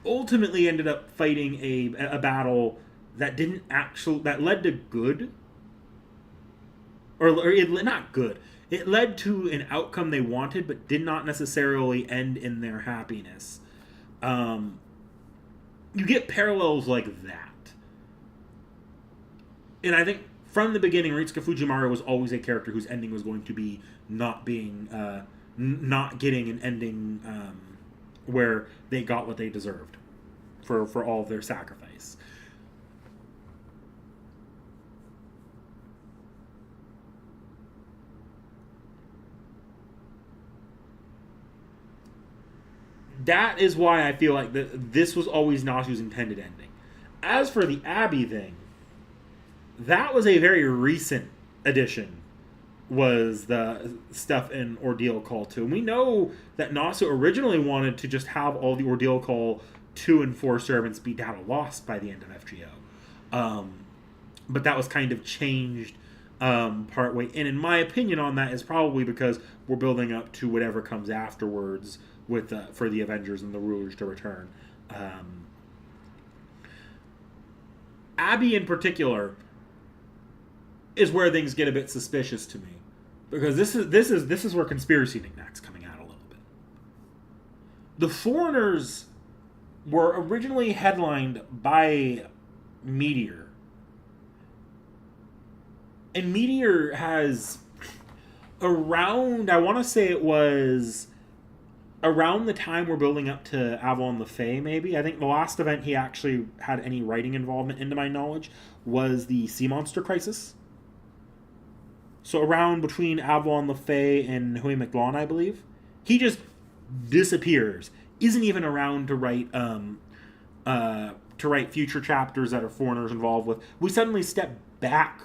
ultimately ended up fighting a battle that led to good, or not good. It led to an outcome they wanted, but did not necessarily end in their happiness. You get parallels like that, and I think from the beginning, Ritsuka Fujimaru was always a character whose ending was going to be not getting an ending where they got what they deserved for all of their sacrifice. That is why I feel like this was always Nasu's intended ending. As for the Abby thing, that was a very recent addition, was the stuff in Ordeal Call 2. And we know that Nasu originally wanted to just have all the Ordeal Call 2 and 4 servants be data lost by the end of FGO. But that was kind of changed partway in. And my opinion on that is probably because we're building up to whatever comes afterwards with for the Avengers and the Rulers to return. Abby in particular is where things get a bit suspicious to me, because this is where conspiracy knickknacks coming out a little bit. The Foreigners were originally headlined by Meteor, and Meteor has around, I want to say it was around the time we're building up to Avalon the Fae, maybe. I think the last event he actually had any writing involvement, into my knowledge, was the Sea Monster Crisis. So around between Avalon the Fae and Huey McLawn, I believe. He just disappears. Isn't even around to write future chapters that are foreigners involved with. We suddenly step back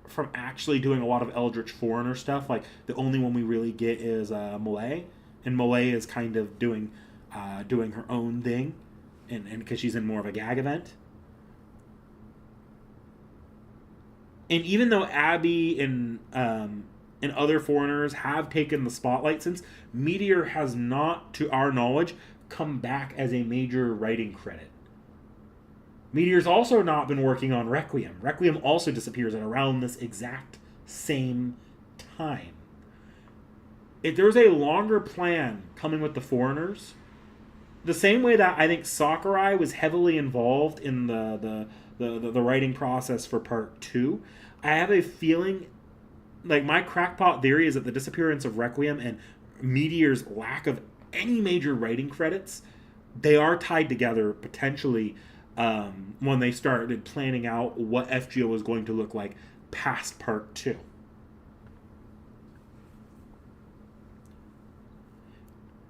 from actually doing a lot of Eldritch Foreigner stuff. Like, the only one we really get is Malay, and Malay is kind of doing her own thing, and because she's in more of a gag event. And even though Abby and other foreigners have taken the spotlight since, Meteor has not, to our knowledge, come back as a major writing credit. Meteor's also not been working on Requiem. Requiem also disappears at around this exact same time. If there's a longer plan coming with the foreigners, the same way that I think Sakurai was heavily involved in the writing process for part 2, I have a feeling, like, my crackpot theory is that the disappearance of Requiem and Meteor's lack of any major writing credits, they are tied together potentially when they started planning out what FGO was going to look like past part 2.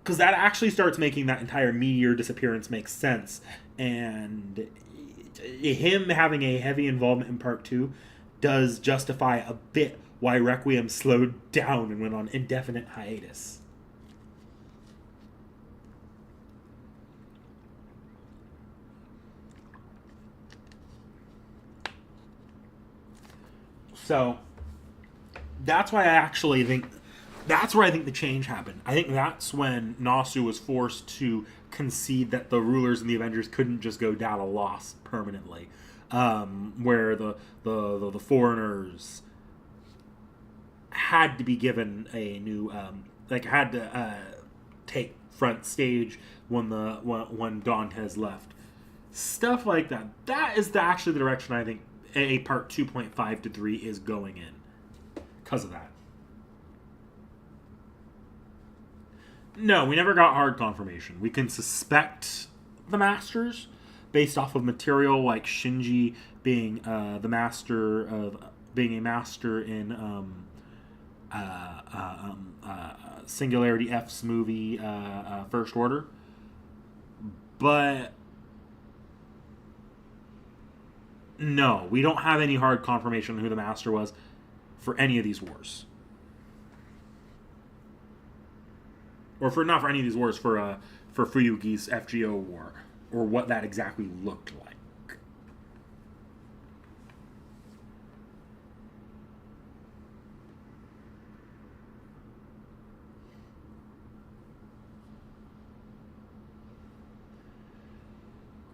Because that actually starts making that entire Meteor disappearance make sense. And him having a heavy involvement in part 2 does justify a bit why Requiem slowed down and went on indefinite hiatus. So that's why I actually think that's where I think the change happened. I think that's when Nasu was forced to concede that the rulers and the Avengers couldn't just go data lost permanently, where the foreigners had to be given a new had to take front stage when Dantes left. Stuff like that. That is actually the direction I think a part 2.5 to 3 is going in because of that. No, we never got hard confirmation. We can suspect the masters based off of material like Shinji being the master of being a master in Singularity F's movie First Order, but no, we don't have any hard confirmation on who the master was for any of these wars. Or for not for any of these wars, for Fuyuki's FGO war, or what that exactly looked like.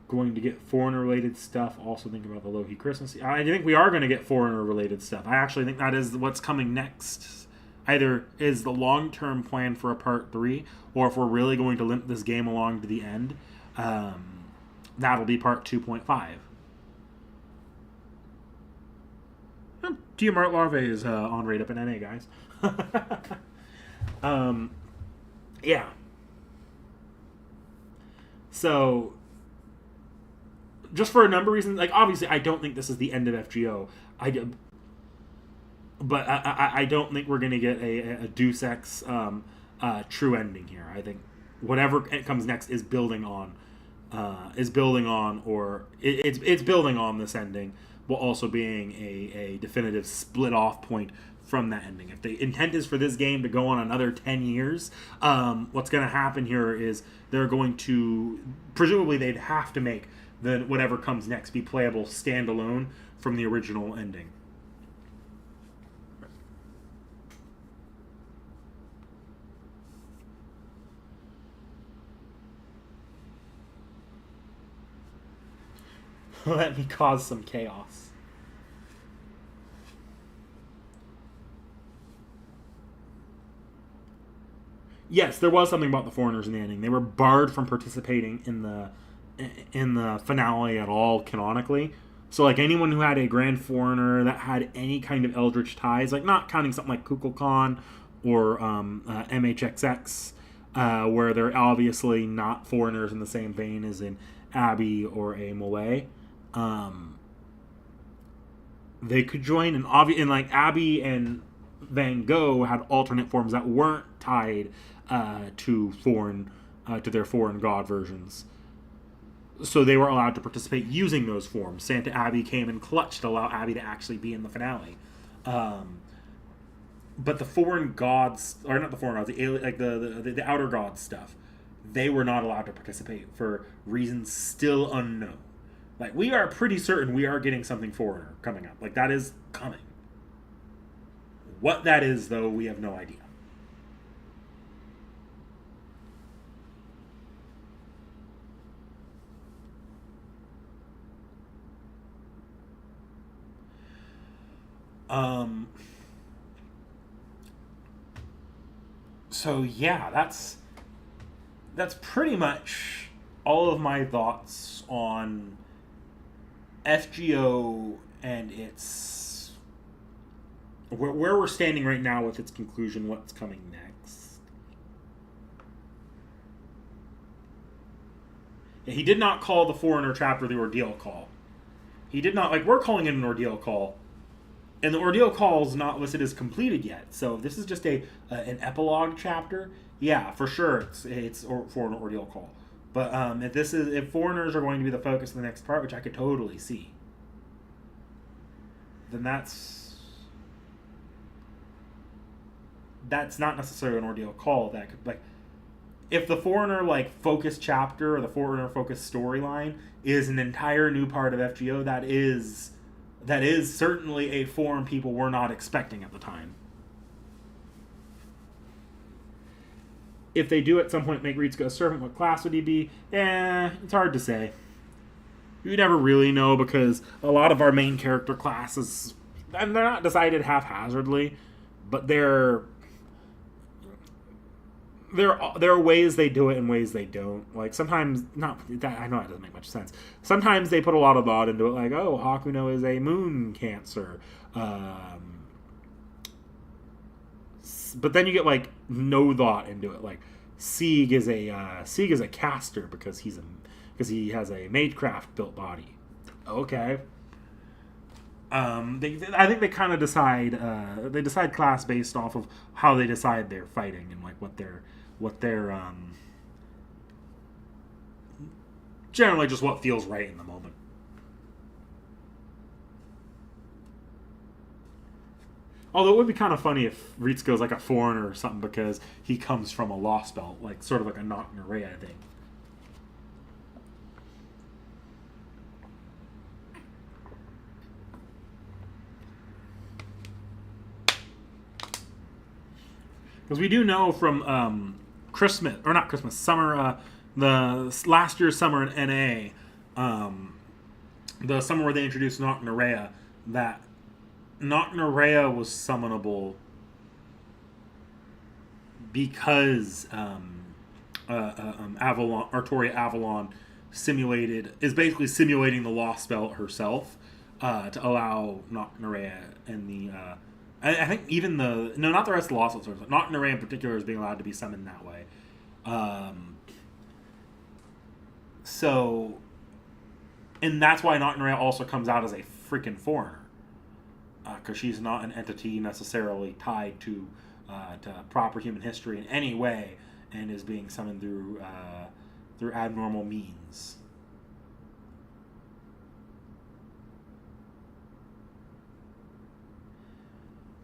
Going to get foreigner-related stuff. Also think about the Loki Christmas. I think we are going to get foreigner-related stuff. I actually think that is what's coming next. Either is the long-term plan for a part 3, or if we're really going to limp this game along to the end, that'll be part 2.5. Tia Mart Larvae is on right up in NA, guys. Yeah. So, just for a number of reasons, like, obviously, I don't think this is the end of FGO. But I don't think we're going to get a Deus Ex true ending here. I think whatever comes next is building on it's building on this ending, while also being a definitive split off point from that ending. If the intent is for this game to go on another 10 years, what's going to happen here is they're going to, presumably they'd have to make whatever comes next be playable standalone from the original ending. Let me cause some chaos. Yes, there was something about the foreigners in the ending. They were barred from participating in the finale at all canonically. So, like, anyone who had a Grand Foreigner that had any kind of Eldritch ties, like, not counting something like Kukulkan or MHXX, where they're obviously not foreigners in the same vein as in Abby or a Moe. They could join, and like Abby and Van Gogh had alternate forms that weren't tied to their foreign god versions. So they were allowed to participate using those forms. Santa Abby came in clutch to allow Abby to actually be in the finale. But the foreign gods, or not the foreign gods, the outer gods stuff, they were not allowed to participate for reasons still unknown. Like, we are pretty certain we are getting something foreigner coming up. Like, that is coming. What that is, though, we have no idea. So yeah, that's pretty much all of my thoughts on FGO and its where we're standing right now with its conclusion, what's coming next. He did not call the Foreigner chapter the Ordeal Call. He did not, like, we're calling it an Ordeal Call, and the Ordeal Call is not listed as completed yet. So if this is just an epilogue chapter, yeah, for sure it's for an Ordeal Call. But if foreigners are going to be the focus of the next part, which I could totally see, then that's not necessarily an Ordeal Call. That could, like, if the foreigner focus chapter or the foreigner focus storyline is an entire new part of FGO, that is certainly a form people were not expecting at the time. If they do at some point make Ritsuko a servant, what class would he be? It's hard to say. You never really know, because a lot of our main character classes, and they're not decided haphazardly, but there are ways they do it and ways they don't. Like, sometimes, not that, I know that doesn't make much sense. Sometimes they put a lot of thought into it, like, oh, Hakuno is a moon cancer. But then you get no thought into it. Like, Sieg is a caster because he has a magecraft built body. Okay. I think they kind of decide. They decide class based off of how they decide they're fighting and what they're generally just what feels right in the moment. Although it would be kind of funny if Ritsuko's like a foreigner or something because he comes from a Lost Belt, like sort of like a Nocturne, I think. Because we do know from summer, the last year's summer in NA, the summer where they introduced Nocturne, that Nocturne was summonable because Avalon, Artoria Avalon is basically simulating the Lost Belt herself to allow Nocturne and the I think even not the rest of the Lost Belt, but Nocturne in particular is being allowed to be summoned that way. And that's why Nocturne also comes out as a freaking foreigner. Because she's not an entity necessarily tied to proper human history in any way, and is being summoned through abnormal means.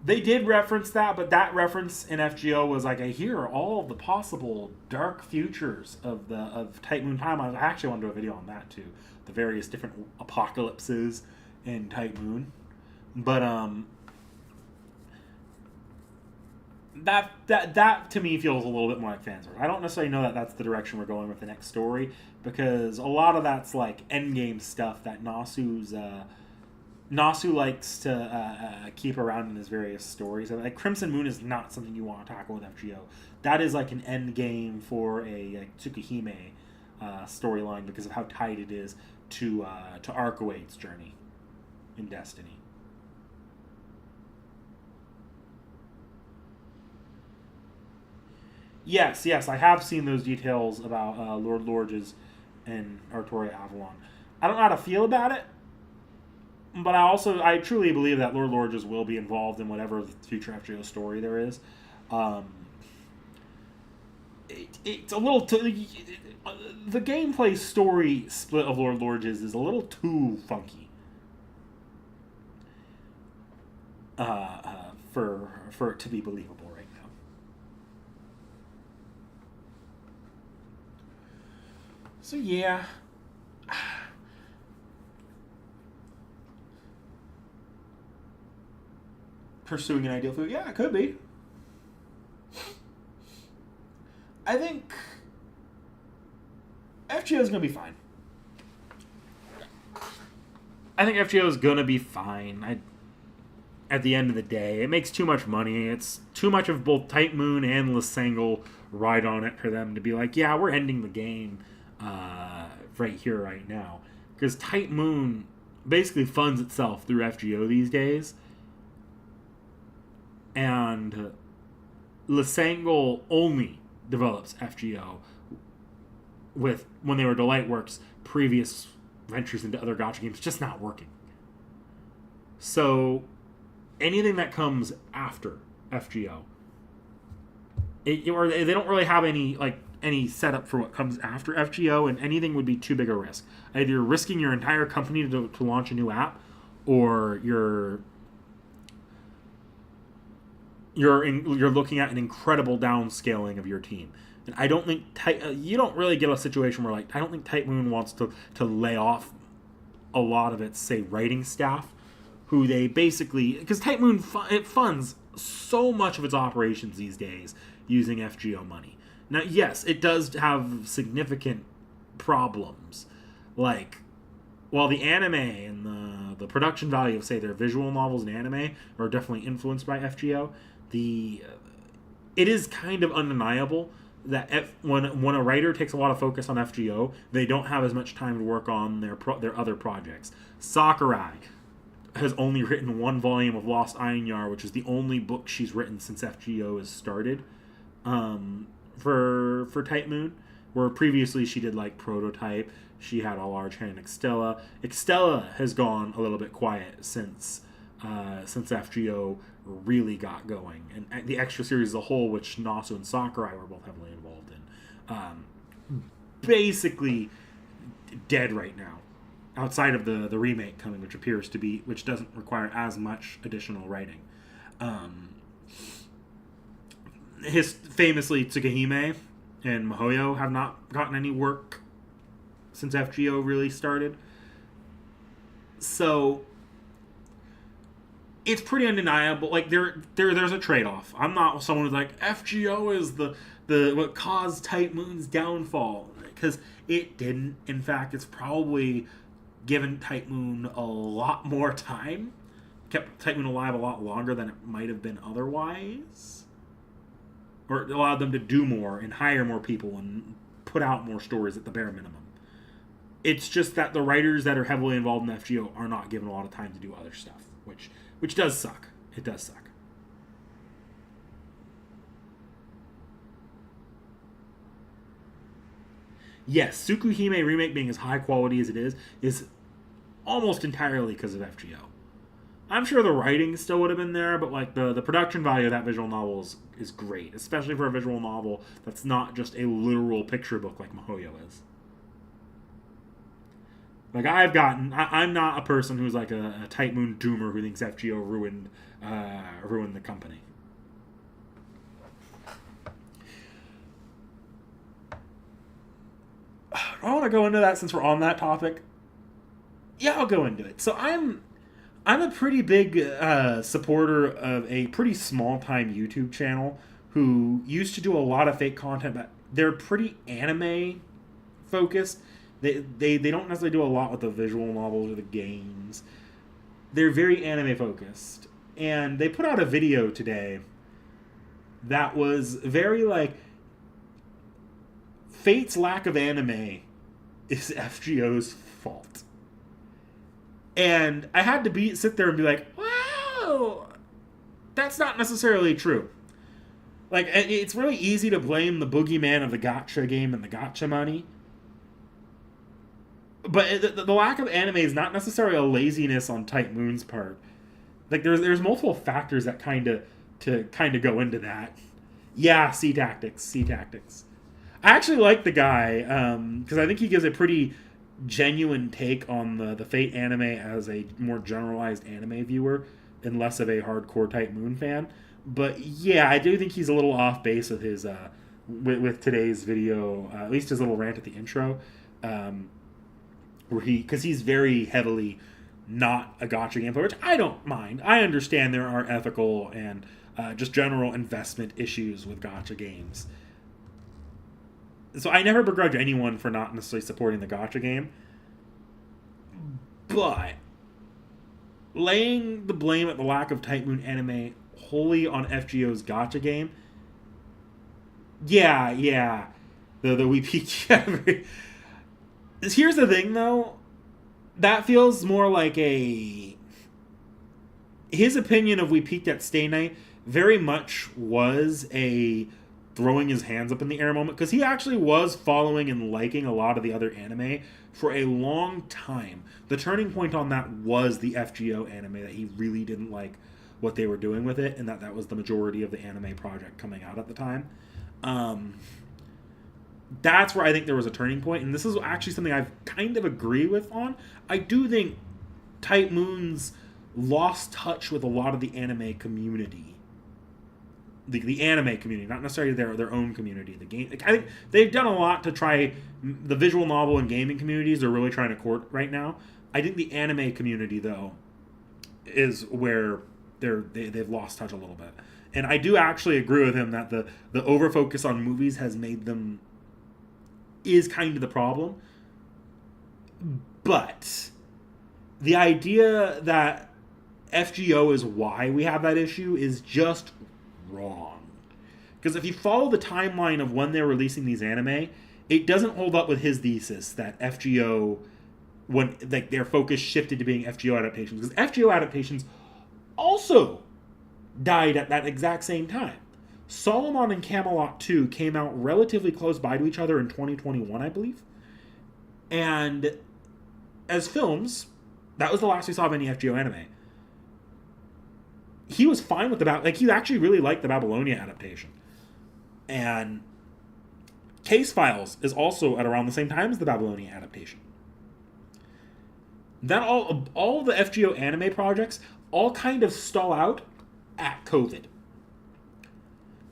They did reference that, but that reference in FGO was like, here are all of the possible dark futures of Type Moon Time. I actually want to do a video on that too, the various different apocalypses in Type Moon. But that to me feels a little bit more like fan service. I don't necessarily know that that's the direction we're going with the next story, because a lot of that's like endgame stuff that Nasu likes to keep around in his various stories. Like Crimson Moon is not something you want to tackle with FGO. That is like an end game for a Tsukuhime storyline because of how tied it is to Arcoade's journey in Destiny. Yes, I have seen those details about Lord Lorges and Artoria Avalon. I don't know how to feel about it, but I truly believe that Lord Lorges will be involved in whatever future FGO story there is. Um, it's a little the gameplay story split of Lord Lorges is a little too funky for it to be believable right now. So yeah, pursuing an ideal food, yeah, it could be. I think FGO is gonna be fine. I think FGO is gonna be fine. At the end of the day, it makes too much money. It's too much of both Type Moon and Lysangle ride on it for them to be like, yeah, we're ending the game right here, right now. Because Type Moon basically funds itself through FGO these days. And Lysangle only develops FGO with when they were Delightworks' previous ventures into other gacha games just not working. So anything that comes after FGO, or they don't really have any setup for what comes after FGO, and anything would be too big a risk. Either you're risking your entire company to launch a new app, or you're looking at an incredible downscaling of your team. And I don't think you don't really get a situation where I don't think Type Moon wants to lay off a lot of its, say, writing staff, who they basically, because Type Moon it funds so much of its operations these days using FGO money. Now, yes, it does have significant problems, like while the anime and the production value of, say, their visual novels and anime are definitely influenced by FGO, it is kind of undeniable that when a writer takes a lot of focus on FGO, they don't have as much time to work on their other projects. Sakurai has only written one volume of Lost Ainyar, which is the only book she's written since FGO has started for Type Moon, where previously she did like Prototype. She had a large hand in Extella. Extella has gone a little bit quiet since FGO really got going, and the extra series as a whole, which Nasu and Sakurai were both heavily involved in, basically dead right now. Outside of the remake coming, which doesn't require as much additional writing. Famously, Tsukahime and Mihoyo have not gotten any work since FGO really started. So it's pretty undeniable. Like there's a trade-off. I'm not someone who's like FGO is the what caused Type Moon's downfall, because it didn't. In fact, it's probably given Type Moon a lot more time, kept Type Moon alive a lot longer than it might have been otherwise, or allowed them to do more and hire more people and put out more stories at the bare minimum. It's just that the writers that are heavily involved in FGO are not given a lot of time to do other stuff, which does suck. It does suck. Yes, Tsukuhime remake being as high quality as it is almost entirely because of FGO. I'm sure the writing still would have been there, but like the production value of that visual novel is great, especially for a visual novel that's not just a literal picture book like Mihoyo is. Like I'm not a person who's like a Type Moon doomer who thinks FGO ruined the company. I want to go into that since we're on that topic. Yeah, I'll go into it. So I'm a pretty big supporter of a pretty small time YouTube channel who used to do a lot of fake content, but they're pretty anime focused. They don't necessarily do a lot with the visual novels or the games. They're very anime focused. And they put out a video today that was very like, Fate's lack of anime is FGO's fault. And I had to sit there and be like, wow, that's not necessarily true. Like, it's really easy to blame the boogeyman of the gotcha game and the gotcha money. But the lack of anime is not necessarily a laziness on Type Moon's part. Like, there's multiple factors that kind of go into that. Yeah, C Tactics, C Tactics. I actually like the guy because I think he gives a pretty genuine take on the Fate anime as a more generalized anime viewer and less of a hardcore Type Moon fan. But yeah, I do think he's a little off base with his with today's video, at least his little rant at the intro, where because he's very heavily not a gotcha game player, which I don't mind. I understand there are ethical and just general investment issues with gotcha games. So I never begrudge anyone for not necessarily supporting the gotcha game. But laying the blame at the lack of Type Moon anime wholly on FGO's gotcha game, yeah. The we peaked. Here's the thing, though. That feels more like his opinion of we peaked at Stay Night very much was a throwing his hands up in the air moment, because he actually was following and liking a lot of the other anime for a long time. The turning point on that was the FGO anime, that he really didn't like what they were doing with it, and that was the majority of the anime project coming out at the time. That's where I think there was a turning point, and this is actually something I kind of agree with on. I do think Type Moon's lost touch with a lot of the anime community. The anime community, not necessarily their own community. The game, I think they've done a lot to try. The visual novel and gaming communities are really trying to court right now. I think the anime community, though, is where they've lost touch a little bit. And I do actually agree with him that the over focus on movies has made them is kind of the problem. But the idea that FGO is why we have that issue is just wrong. Because if you follow the timeline of when they're releasing these anime, it doesn't hold up with his thesis that FGO, when like their focus shifted to being FGO adaptations. Because FGO adaptations also died at that exact same time. Solomon and Camelot 2 came out relatively close by to each other in 2021, I believe. And as films, that was the last we saw of any FGO anime. He was fine with he actually really liked the Babylonia adaptation. And Case Files is also at around the same time as the Babylonia adaptation. That all the FGO anime projects all kind of stall out at COVID.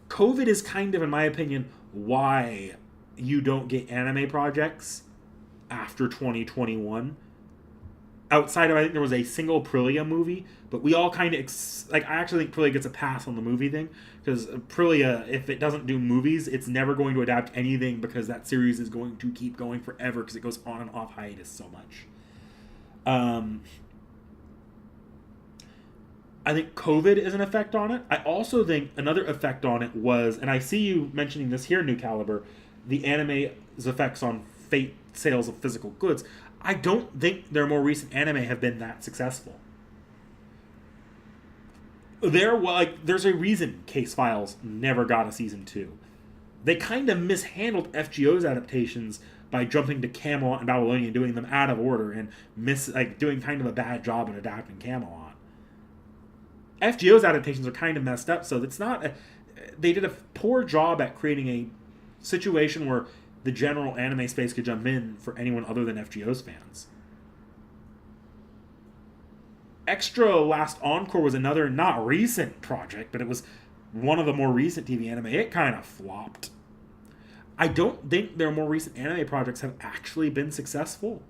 COVID is kind of, in my opinion, why you don't get anime projects after 2021. Outside of, I think there was a single Aprilia movie, but we all kind of, I actually think Aprilia gets a pass on the movie thing, because Aprilia, if it doesn't do movies, it's never going to adapt anything, because that series is going to keep going forever, because it goes on and off hiatus so much. I think COVID is an effect on it. I also think another effect on it was, and I see you mentioning this here, New Caliber, the anime's effects on Fate sales of physical goods. I don't think their more recent anime have been that successful. There's a reason Case Files never got a season 2. They kind of mishandled FGO's adaptations by jumping to Camelot and Babylonia and doing them out of order and doing kind of a bad job at adapting Camelot. FGO's adaptations are kind of messed up, so it's not. They did a poor job at creating a situation where the general anime space could jump in for anyone other than FGO's fans. Extra Last Encore was another not recent project, but it was one of the more recent TV anime. It kind of flopped. I don't think their more recent anime projects have actually been successful.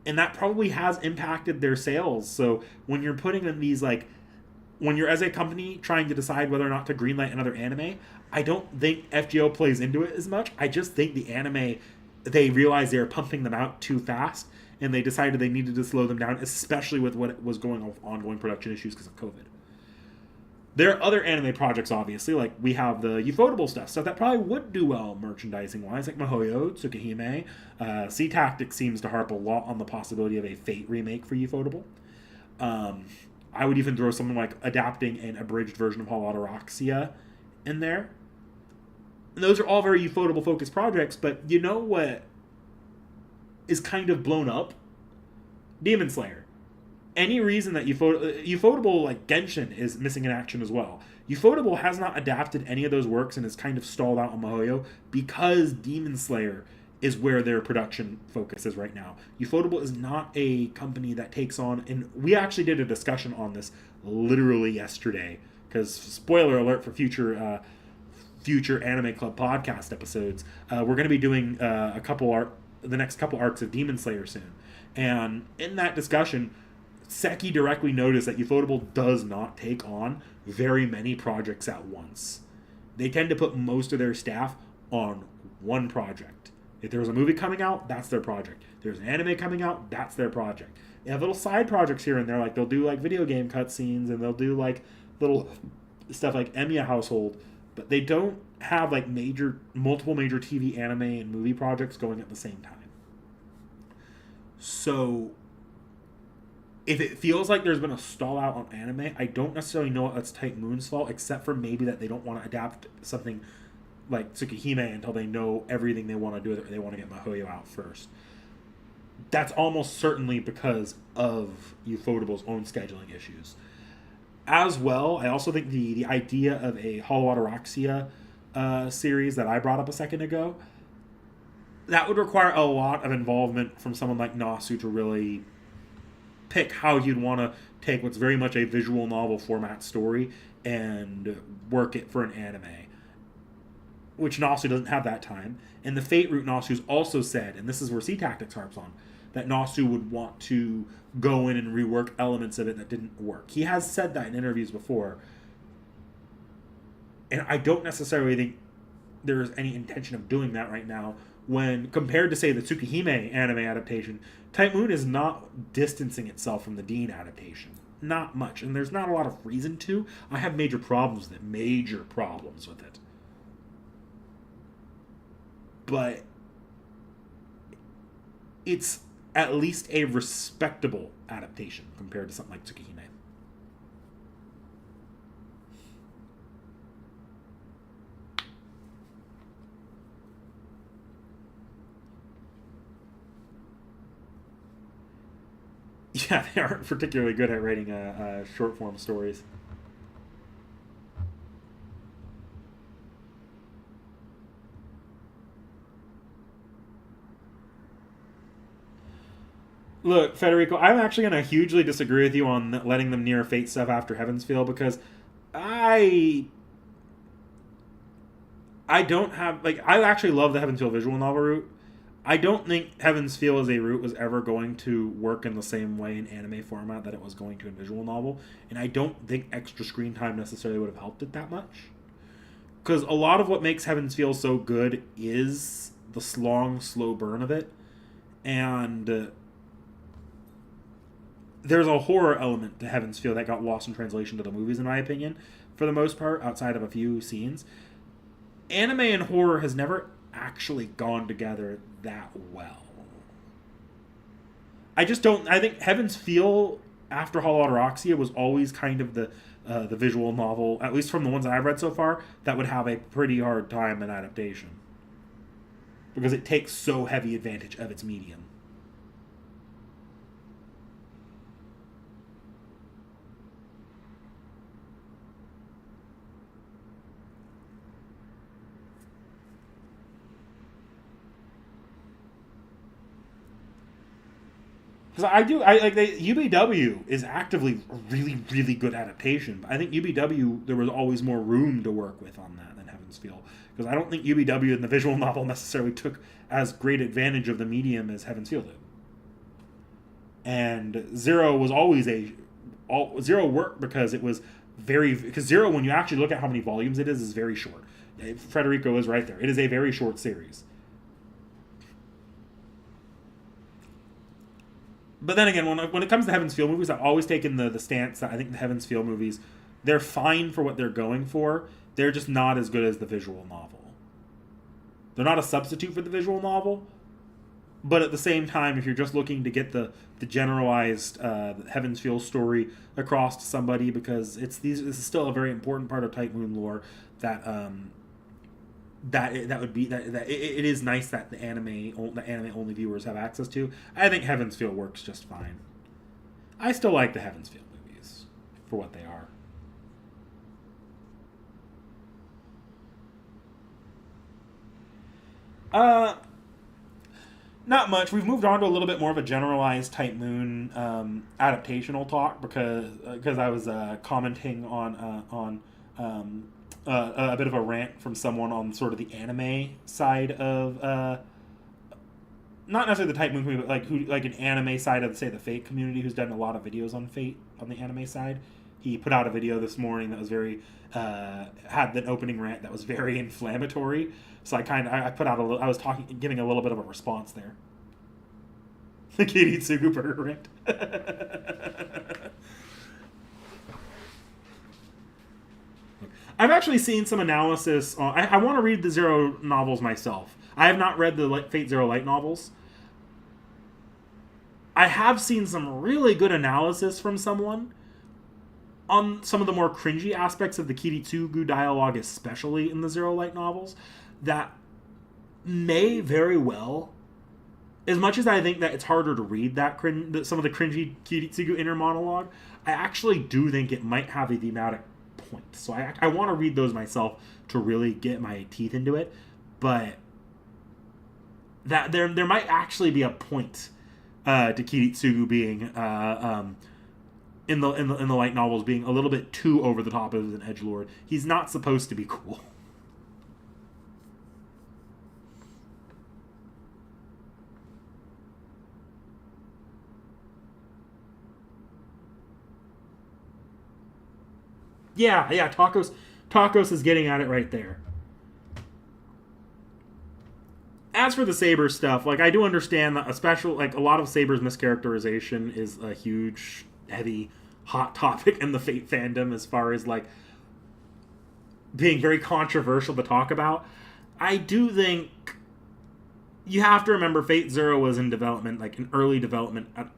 And that probably has impacted their sales. So when you're putting in these, when you're as a company trying to decide whether or not to greenlight another anime, I don't think FGO plays into it as much. I just think the anime, they realized they were pumping them out too fast, and they decided they needed to slow them down, especially with what was going on with ongoing production issues because of COVID. There are other anime projects, obviously, like we have the Ufotable stuff that probably would do well merchandising-wise, like Mihoyo, Tsukihime. C Tactics seems to harp a lot on the possibility of a Fate remake for Ufotable. I would even throw something like adapting an abridged version of Holotoroxia in there. And those are all very Ufotable focused projects, but you know what is kind of blown up? Demon Slayer. Any reason that Ufotable, like Genshin, is missing in action as well. Ufotable has not adapted any of those works and is kind of stalled out on MiHoYo because Demon Slayer is where their production focus is right now. Ufotable is not a company that takes on, and we actually did a discussion on this literally yesterday, because spoiler alert for future Anime Club podcast episodes, we're going to be doing the next couple arcs of Demon Slayer soon. And in that discussion, Seki directly noticed that Ufotable does not take on very many projects at once. They tend to put most of their staff on one project. If there's a movie coming out, that's their project. If there's an anime coming out, that's their project. They have little side projects here and there, like they'll do like video game cutscenes and they'll do like little stuff like Emiya Household, but they don't have like multiple major TV, anime, and movie projects going at the same time. So if it feels like there's been a stall out on anime, I don't necessarily know that's Type Moon's fault, except for maybe that they don't want to adapt something like Tsukihime until they know everything they want to do, or they want to get MiHoYo out first. That's almost certainly because of Ufotable's own scheduling issues. As well, I also think the idea of a Holotoroxia series that I brought up a second ago, that would require a lot of involvement from someone like Nasu to really pick how you'd want to take what's very much a visual novel format story and work it for an anime, which Nasu doesn't have that time. And the Fate route, Nasu's also said, and this is where C-Tactics harps on, that Nasu would want to go in and rework elements of it that didn't work. He has said that in interviews before. And I don't necessarily think there's any intention of doing that right now, when compared to, say, the Tsukihime anime adaptation, Type Moon is not distancing itself from the Dean adaptation. Not much. And there's not a lot of reason to. I have major problems with it. But it's at least a respectable adaptation compared to something like Tsukihime. Yeah, they aren't particularly good at writing short form stories. Look, Federico, I'm actually going to hugely disagree with you on letting them near Fate stuff after Heaven's Feel, because I don't have, like, I actually love the Heaven's Feel visual novel route. I don't think Heaven's Feel as a route was ever going to work in the same way in anime format that it was going to in visual novel, and I don't think extra screen time necessarily would have helped it that much. Because a lot of what makes Heaven's Feel so good is the long, slow burn of it, and there's a horror element to Heaven's Feel that got lost in translation to the movies, in my opinion, for the most part, outside of a few scenes. Anime and horror has never actually gone together that well. I think Heaven's Feel after Holotoroxia was always kind of the visual novel, at least from the ones that I've read so far, that would have a pretty hard time in adaptation. Because it takes so heavy advantage of its medium. Because UBW is actively a really, really good adaptation. But I think UBW, there was always more room to work with on that than Heaven's Feel. Because I don't think UBW in the visual novel necessarily took as great advantage of the medium as Heaven's Feel did. And Zero was always Zero worked because it was because Zero, when you actually look at how many volumes it is very short. Federico is right there. It is a very short series. But then again, when it comes to Heaven's Feel movies, I've always taken the stance that I think the Heaven's Feel movies, they're fine for what they're going for. They're just not as good as the visual novel. They're not a substitute for the visual novel, But at the same time, if you're just looking to get the generalized Heaven's Feel story across to somebody, because this is still a very important part of Type Moon lore, that that would be that it is nice that the anime only viewers have access to. I think Heaven's Feel works just fine. I still like the Heaven's Feel movies for what they are. Uh, Not much. We've moved on to a little bit more of a generalized Type Moon adaptational talk because I was commenting on a bit of a rant from someone on sort of the anime side of not necessarily the Type Moon community, but like an anime side of, say, the Fate community, who's done a lot of videos on Fate on the anime side. He put out a video this morning that was very had an opening rant that was very inflammatory. So I put out I was giving a little bit of a response there. The Kiritsugu burger rant. I've actually seen some analysis. I want to read the Zero novels myself. I have not read the Fate Zero Light novels. I have seen some really good analysis from someone on some of the more cringy aspects of the Kiritsugu dialogue, especially in the Zero Light novels, that may very well, as much as I think that it's harder to read some of the cringy Kiritsugu inner monologue, I actually do think it might have a thematic point. So I want to read those myself to really get my teeth into it, but that there might actually be a point to Kiritsugu being in the light novels being a little bit too over the top as an edgelord. He's not supposed to be cool. Yeah, Tacos is getting at it right there. As for the Saber stuff, like, I do understand that a lot of Saber's mischaracterization is a huge, heavy, hot topic in the Fate fandom as far as, like, being very controversial to talk about. I do think you have to remember Fate Zero was in development, like in early development, at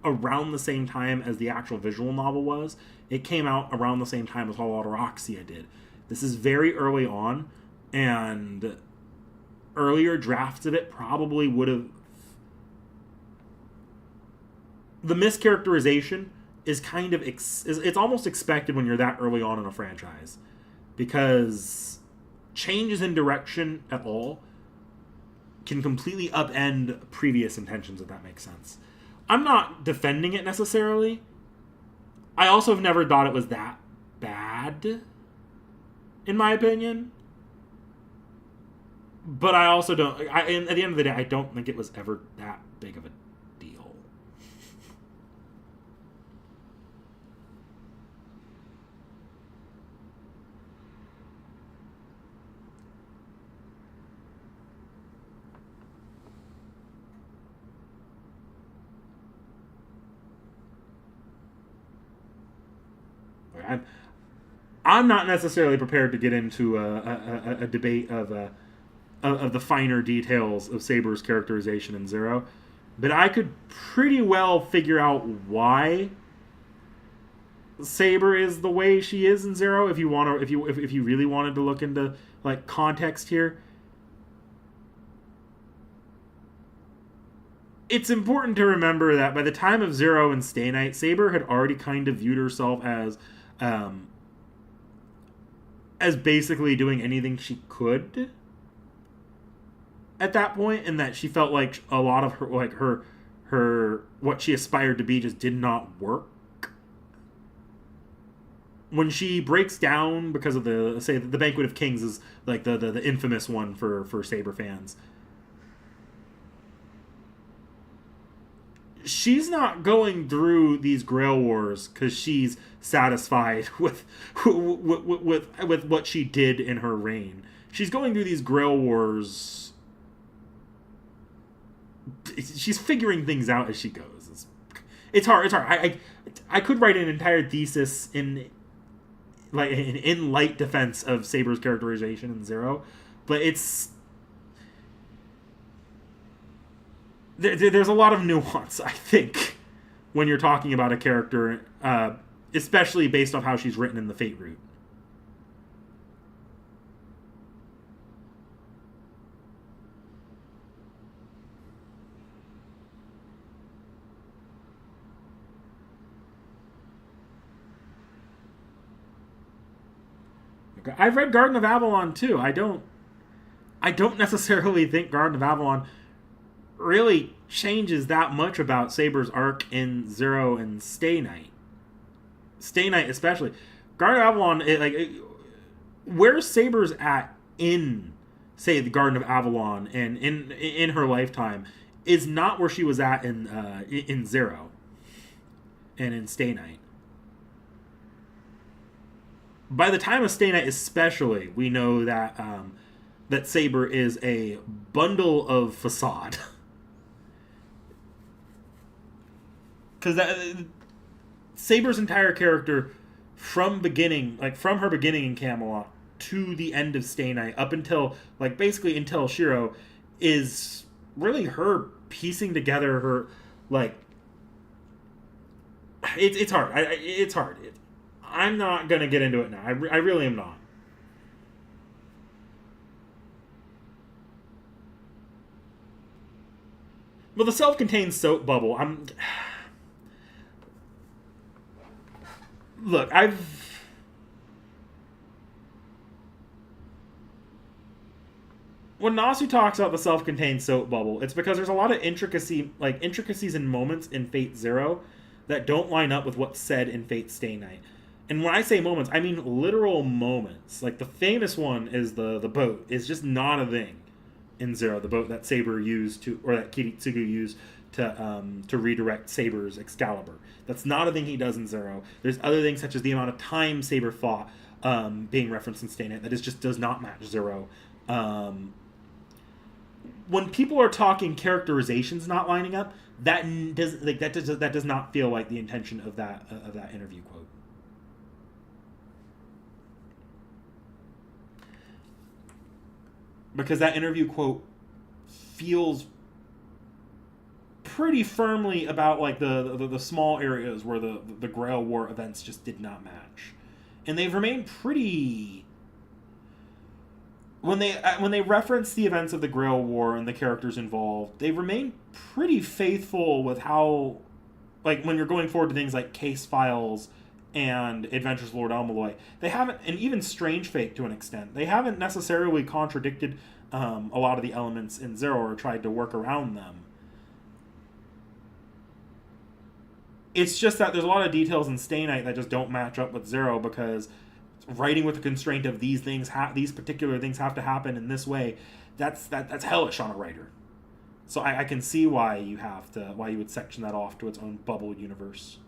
around the same time as the actual visual novel was. It came out around the same time as Holodoroxia did. This is very early on, and earlier drafts of it probably would have... The mischaracterization is kind of... it's almost expected when you're that early on in a franchise, because changes in direction at all can completely upend previous intentions, if that makes sense. I'm not defending it necessarily. I also have never thought it was that bad, in my opinion. But I also don't... at the end of the day, I don't think it was ever that big of a deal. I'm not necessarily prepared to get into a debate of the finer details of Saber's characterization in Zero, but I could pretty well figure out why Saber is the way she is in Zero. If you really wanted to look into, like, context here, it's important to remember that by the time of Zero and Stay Night, Saber had already kind of viewed herself as basically doing anything she could at that point, and that she felt like a lot of her what she aspired to be just did not work. When she breaks down because of the Banquet of Kings is like the infamous one for Saber fans. She's not going through these Grail Wars because she's satisfied with what she did in her reign. She's going through these Grail Wars. She's figuring things out as she goes. It's hard. I could write an entire thesis in light defense of Saber's characterization in Zero, but it's... there's a lot of nuance, I think, when you're talking about a character, especially based off how she's written in the Fate route. I've read Garden of Avalon too. I don't necessarily think Garden of Avalon really changes that much about Saber's arc in Zero and Stay Night. Stay Night especially. Garden of Avalon, where Saber's at in, say, the Garden of Avalon and in her lifetime is not where she was at in Zero and in Stay Night. By the time of Stay Night, especially, we know that that Saber is a bundle of facade. Because Saber's entire character, from her beginning in Camelot to the end of Stay Night, up until basically until Shiro, is really her piecing together her it's hard. It's hard. I'm not gonna get into it now. I really am not. Well, the self-contained soap bubble. Look. When Nasu talks about the self-contained soap bubble, it's because there's a lot of intricacies and moments in Fate Zero that don't line up with what's said in Fate Stay Night. And when I say moments, I mean literal moments. Like the famous one is the boat is just not a thing in Zero. The boat that Saber used or that Kiritsugu used to redirect Saber's Excalibur. That's not a thing he does in Zero. There's other things such as the amount of time Saber fought being referenced in Stay Night that just does not match Zero. When people are talking characterizations not lining up, that does not feel like the intention of that interview quote. Because that interview quote feels pretty firmly about the small areas where the Grail War events just did not match, and they've remained pretty. When they reference the events of the Grail War and the characters involved, they remain pretty faithful with how, when you're going forward to things like Case Files and Adventures of Lord Elmaloy, they haven't, and even Strange Fate to an extent, they haven't necessarily contradicted a lot of the elements in Zero or tried to work around them. It's just that there's a lot of details in Stay Night that just don't match up with Zero because writing with the constraint of these particular things have to happen in this way, that's hellish on a writer. So I can see why you would section that off to its own bubble universe.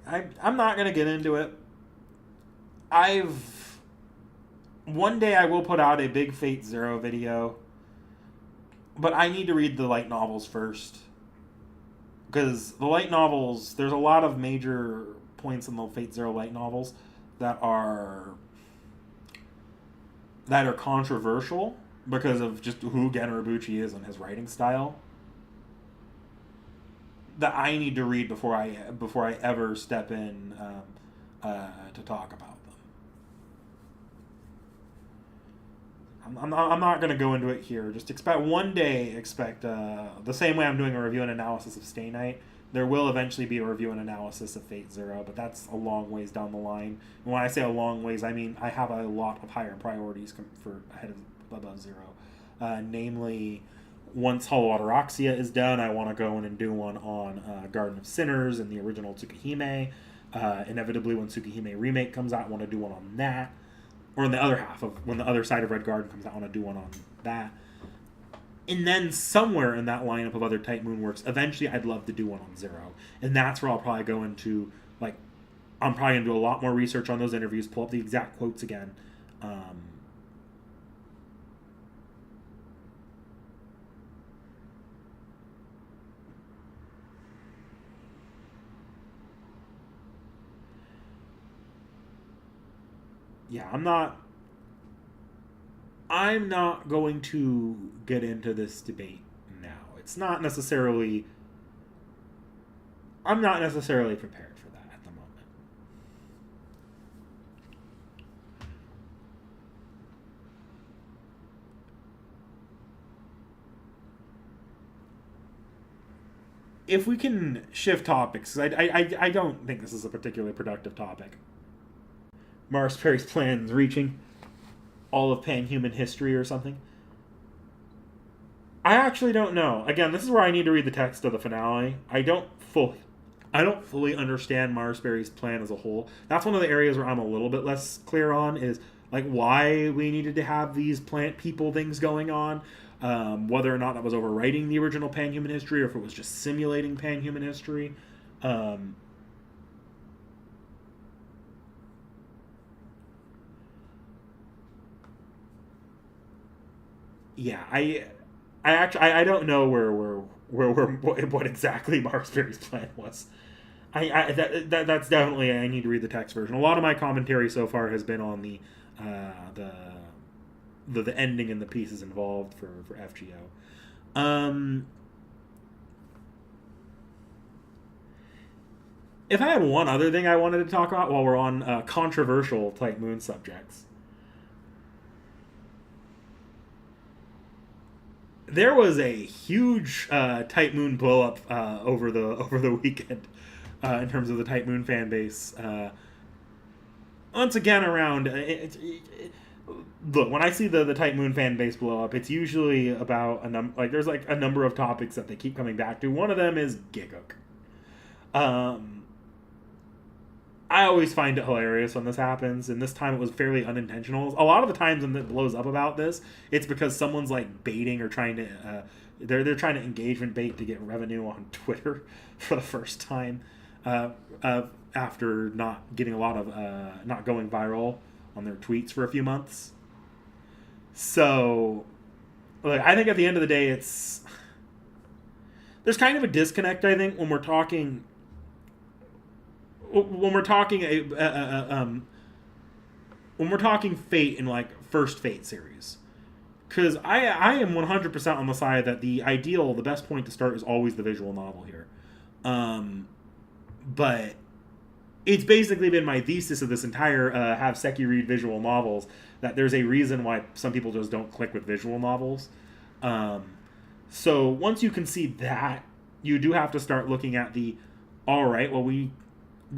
I'm not gonna get into it. One day I will put out a big Fate Zero video. But I need to read the light novels first. Because the light novels, there's a lot of major points in the Fate Zero light novels that are controversial because of just who Gen Urobuchi is and his writing style. That I need to read before I ever step in to talk about. I'm not going to go into it here. Just expect the same way I'm doing a review and analysis of Stay Night. There will eventually be a review and analysis of Fate Zero, but that's a long ways down the line. And when I say a long ways, I mean I have a lot of higher priorities for ahead of above Zero. Namely, once Hollow Ataraxia is done, I want to go in and do one on Garden of Sinners and the original Tsukihime. Inevitably, when Tsukihime Remake comes out, I want to do one on that. Or in the other half of when the other side of Red Garden comes out, I want to do one on that. And then somewhere in that lineup of other Type Moon works, eventually I'd love to do one on Zero. And that's where I'll probably go into, I'm probably going to do a lot more research on those interviews, pull up the exact quotes again. yeah, I'm not going to get into this debate now. It's not necessarily I'm not necessarily prepared for that at the moment. If we can shift topics, I don't think this is a particularly productive topic. Mars Perry's plans reaching all of pan-human history or something. I actually don't know. Again, this is where I need to read the text of the finale. I don't fully understand Marsberry's plan as a whole. That's one of the areas where I'm a little bit less clear on is like why we needed to have these plant people things going on. Whether or not that was overwriting the original pan-human history or if it was just simulating pan-human history. Um, yeah, I actually I don't know what exactly Marsberry's plan was. That's definitely I need to read the text version. A lot of my commentary so far has been on uh, the ending and the pieces involved for FGO. If I had one other thing I wanted to talk about while we're on controversial Type Moon subjects, there was a huge Type Moon blow up over the weekend in terms of the Type Moon fan base. Once again, around look when I see the Type Moon fan base blow up, it's usually about there's like a number of topics that they keep coming back to. One of them is Gigguk. Um, I always find it hilarious when this happens, and this time it was fairly unintentional. A lot of the times when it blows up about this, it's because someone's like baiting or trying to they're trying to engagement bait to get revenue on Twitter for the first time after not getting a lot of not going viral on their tweets for a few months. So, like, I think at the end of the day, it's there's kind of a disconnect. I think when we're talking Fate in like first Fate series, because I am 100% on the side that the best point to start is always the visual novel here, but it's basically been my thesis of this entire have Seki read visual novels that there's a reason why some people just don't click with visual novels. Um, so once you can see that, you do have to start looking at the all right. Well, we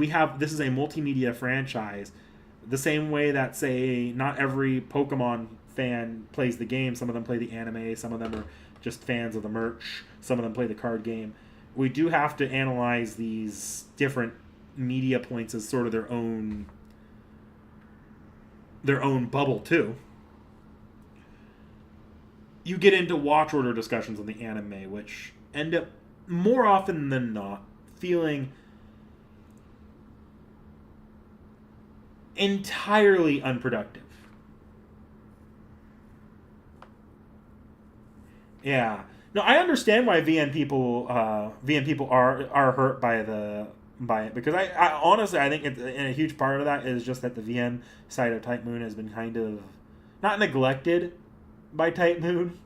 have this is a multimedia franchise, the same way that say not every Pokemon fan plays the game. Some of them play the anime. Some of them are just fans of the merch. Some of them play the card game. We do have to analyze these different media points as sort of their own bubble too. You get into watch order discussions on the anime, which end up more often than not feeling entirely unproductive. Yeah. No, I understand why VN people are hurt by it because I honestly I think and a huge part of that is just that the VN side of Type Moon has been kind of not neglected by Type Moon,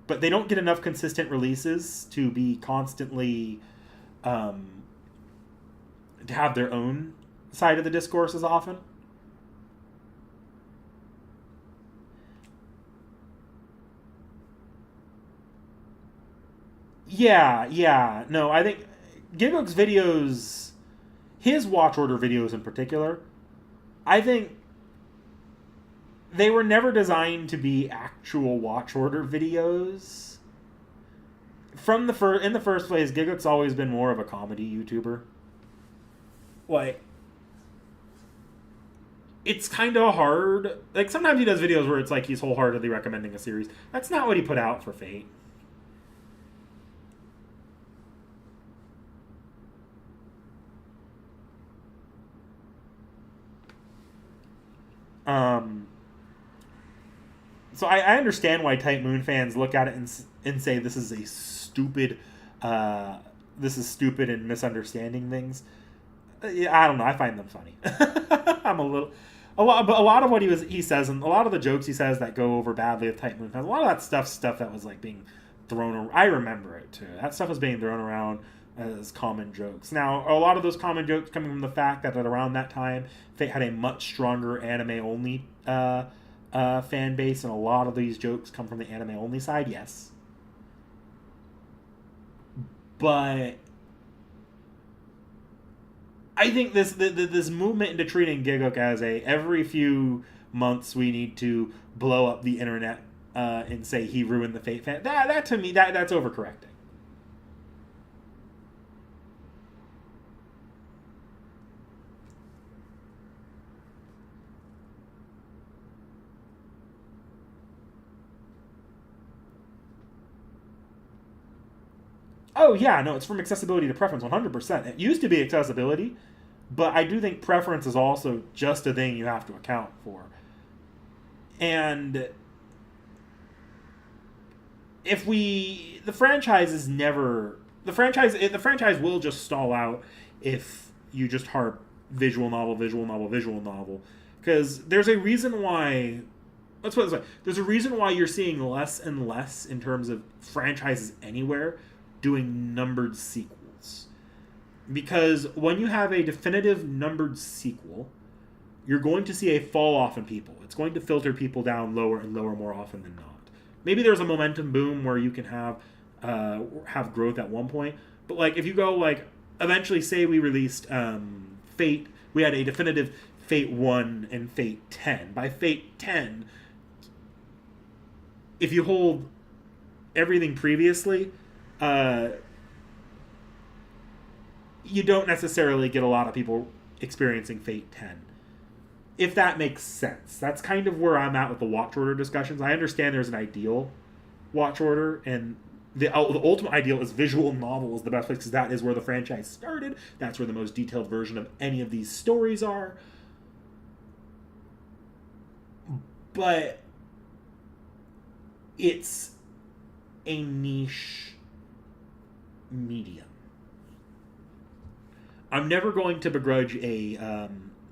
but they don't get enough consistent releases to be constantly to have their own side of the discourse as often. Yeah. No, I think Gigguk's videos, his watch order videos in particular, I think they were never designed to be actual watch order videos. In the first place, Gigguk's always been more of a comedy YouTuber. Like it's kind of hard. Like sometimes he does videos where it's like he's wholeheartedly recommending a series. That's not what he put out for Fate. Um, so I understand why Type Moon fans look at it and say uh, this is stupid and misunderstanding things. Yeah, I don't know. I find them funny. I'm a little, a lot of what he says, and a lot of the jokes he says that go over badly with Titan Moon, a lot of that stuff that was like being thrown around. I remember it too. That stuff was being thrown around as common jokes. Now, a lot of those common jokes coming from the fact that at around that time, Fate had a much stronger anime only fan base, and a lot of these jokes come from the anime only side. Yes, but I think this movement into treating Gigguk as a every few months we need to blow up the internet and say he ruined the Fate fan. That to me that's overcorrecting. Oh yeah, no, it's from accessibility to preference, 100%. It used to be accessibility, but I do think preference is also just a thing you have to account for. And if we the franchise is never the franchise will just stall out if you just harp visual novel because there's a reason why let's put it this way, there's a reason why you're seeing less and less in terms of franchises anywhere doing numbered sequels, because when you have a definitive numbered sequel, you're going to see a fall off in people. It's going to filter people down lower and lower more often than not. Maybe there's a momentum boom where you can have growth at one point, but like if you go like eventually, say we released Fate, we had a definitive Fate 1 and Fate 10. By Fate 10, if you hold everything previously, you don't necessarily get a lot of people experiencing Fate 10. If that makes sense. That's kind of where I'm at with the watch order discussions. I understand there's an ideal watch order, and the ultimate ideal is visual novel is the best place because that is where the franchise started. That's where the most detailed version of any of these stories are. But it's a niche medium. I'm never going to begrudge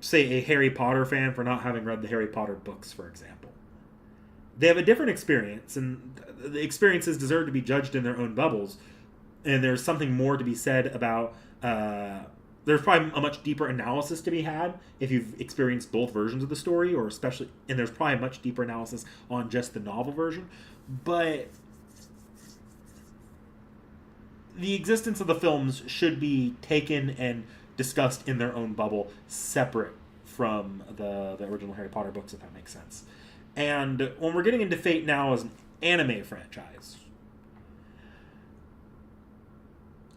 say a Harry Potter fan for not having read the Harry Potter books, for example. They have a different experience, and the experiences deserve to be judged in their own bubbles. And there's something more to be said about. There's probably a much deeper analysis to be had if you've experienced both versions of the story, or especially, and there's probably a much deeper analysis on just the novel version. But the existence of the films should be taken and discussed in their own bubble, separate from the original Harry Potter books, if that makes sense. And when we're getting into Fate now as an anime franchise,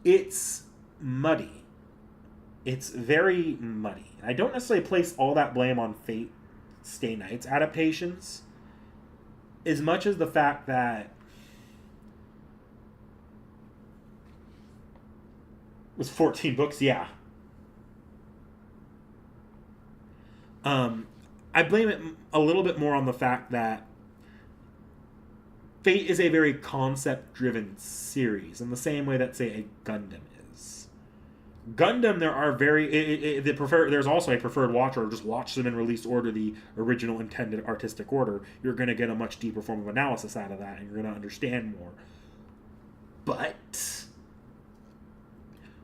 it's muddy. It's very muddy. I don't necessarily place all that blame on Fate Stay Night's adaptations, as much as the fact that it was 14 books, yeah. I blame it a little bit more on the fact that Fate is a very concept-driven series, in the same way that, say, a Gundam is. Gundam, there are there's also a preferred watch order. Just watch them in release order, the original intended artistic order. You're going to get a much deeper form of analysis out of that, and you're going to understand more. But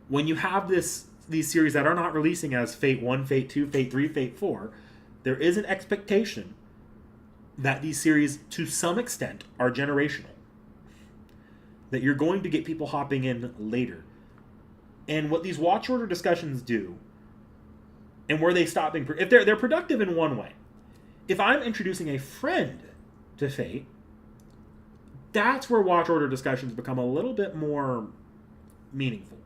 when you have these series that are not releasing as Fate 1, Fate 2, Fate 3, Fate 4, there is an expectation that these series, to some extent, are generational. That you're going to get people hopping in later. And what these watch order discussions do, and where they stop being... if they're productive in one way. If I'm introducing a friend to Fate, that's where watch order discussions become a little bit more meaningful.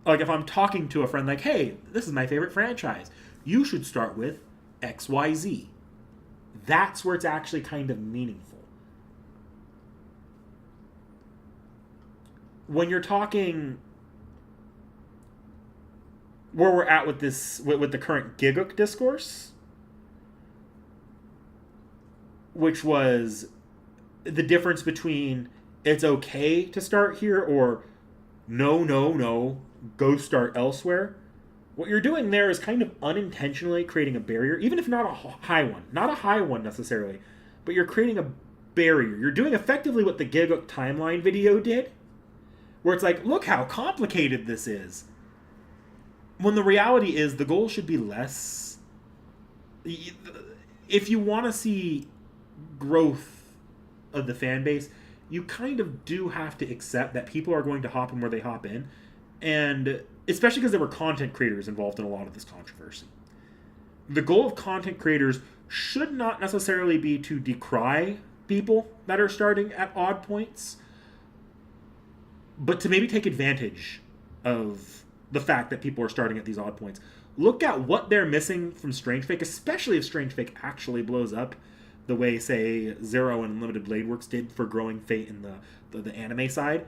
Like if I'm talking to a friend like, hey, this is my favorite franchise. You should start with XYZ. That's where it's actually kind of meaningful. When you're talking where we're at with this, with the current Gigguk discourse, which was the difference between it's okay to start here or no, go start elsewhere. What you're doing there is kind of unintentionally creating a barrier, even if not a high one. Not a high one necessarily, but you're creating a barrier. You're doing effectively what the Gighook timeline video did, where it's like, look how complicated this is. When the reality is the goal should be less. If you want to see growth of the fan base, you kind of do have to accept that people are going to hop in where they hop in. And especially because there were content creators involved in a lot of this controversy. The goal of content creators should not necessarily be to decry people that are starting at odd points, but to maybe take advantage of the fact that people are starting at these odd points. Look at what they're missing from Strange Fake, especially if Strange Fake actually blows up the way, say, Zero and Unlimited Blade Works did for growing Fate in the anime side.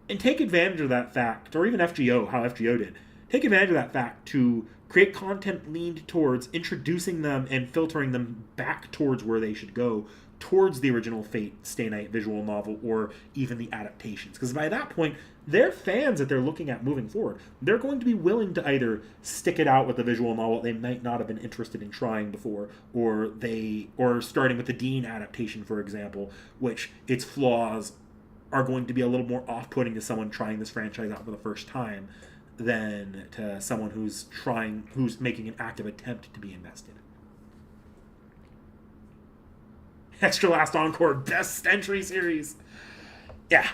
And take advantage of that fact, or even FGO, how FGO did. Take advantage of that fact to create content leaned towards introducing them and filtering them back towards where they should go, towards the original Fate Stay Night visual novel or even the adaptations. Because by that point, they're fans that they're looking at moving forward. They're going to be willing to either stick it out with the visual novel they might not have been interested in trying before, or starting with the Dean adaptation, for example, which its flaws are going to be a little more off-putting to someone trying this franchise out for the first time than to someone who's making an active attempt to be invested. Extra Last Encore, best entry series. Yeah.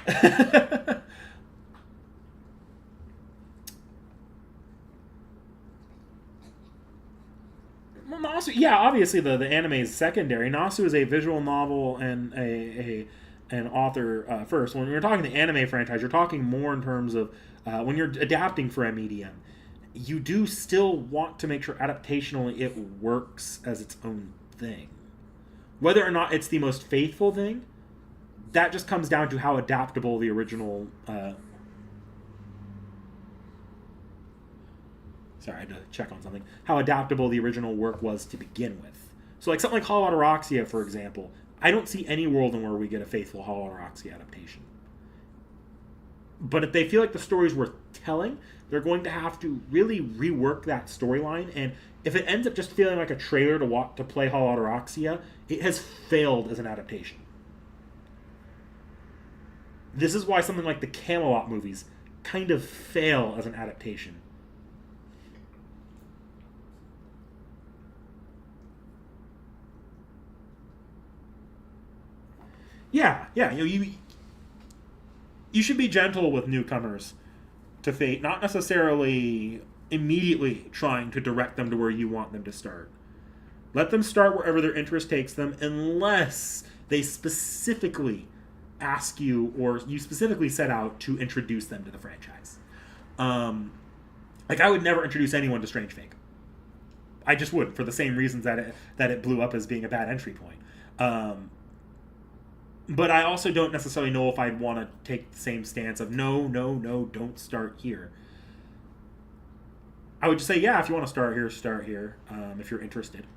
Well, Nasu, yeah, obviously the anime is secondary. Nasu is a visual novel and an author first. When you're talking the anime franchise, you're talking more in terms of when you're adapting for a medium. You do still want to make sure adaptationally it works as its own thing. Whether or not it's the most faithful thing, that just comes down to how adaptable the original... Sorry, I had to check on something. How adaptable the original work was to begin with. So like something like Hollow Ataraxia, for example, I don't see any world in where we get a faithful Hollow Ataraxia adaptation. But if they feel like the story's worth telling, they're going to have to really rework that storyline. And if it ends up just feeling like a trailer to play Hollow Ataraxia, it has failed as an adaptation. This is why something like the Camelot movies kind of fail as an adaptation. Yeah. You should be gentle with newcomers to Fate, not necessarily immediately trying to direct them to where you want them to start. Let them start wherever their interest takes them, unless they specifically ask you or you specifically set out to introduce them to the franchise. Like I would never introduce anyone to Strange Fake. I just wouldn't, for the same reasons that it blew up as being a bad entry point. But I also don't necessarily know if I'd want to take the same stance of no, don't start here. I would just say, yeah, if you want to start here, if you're interested.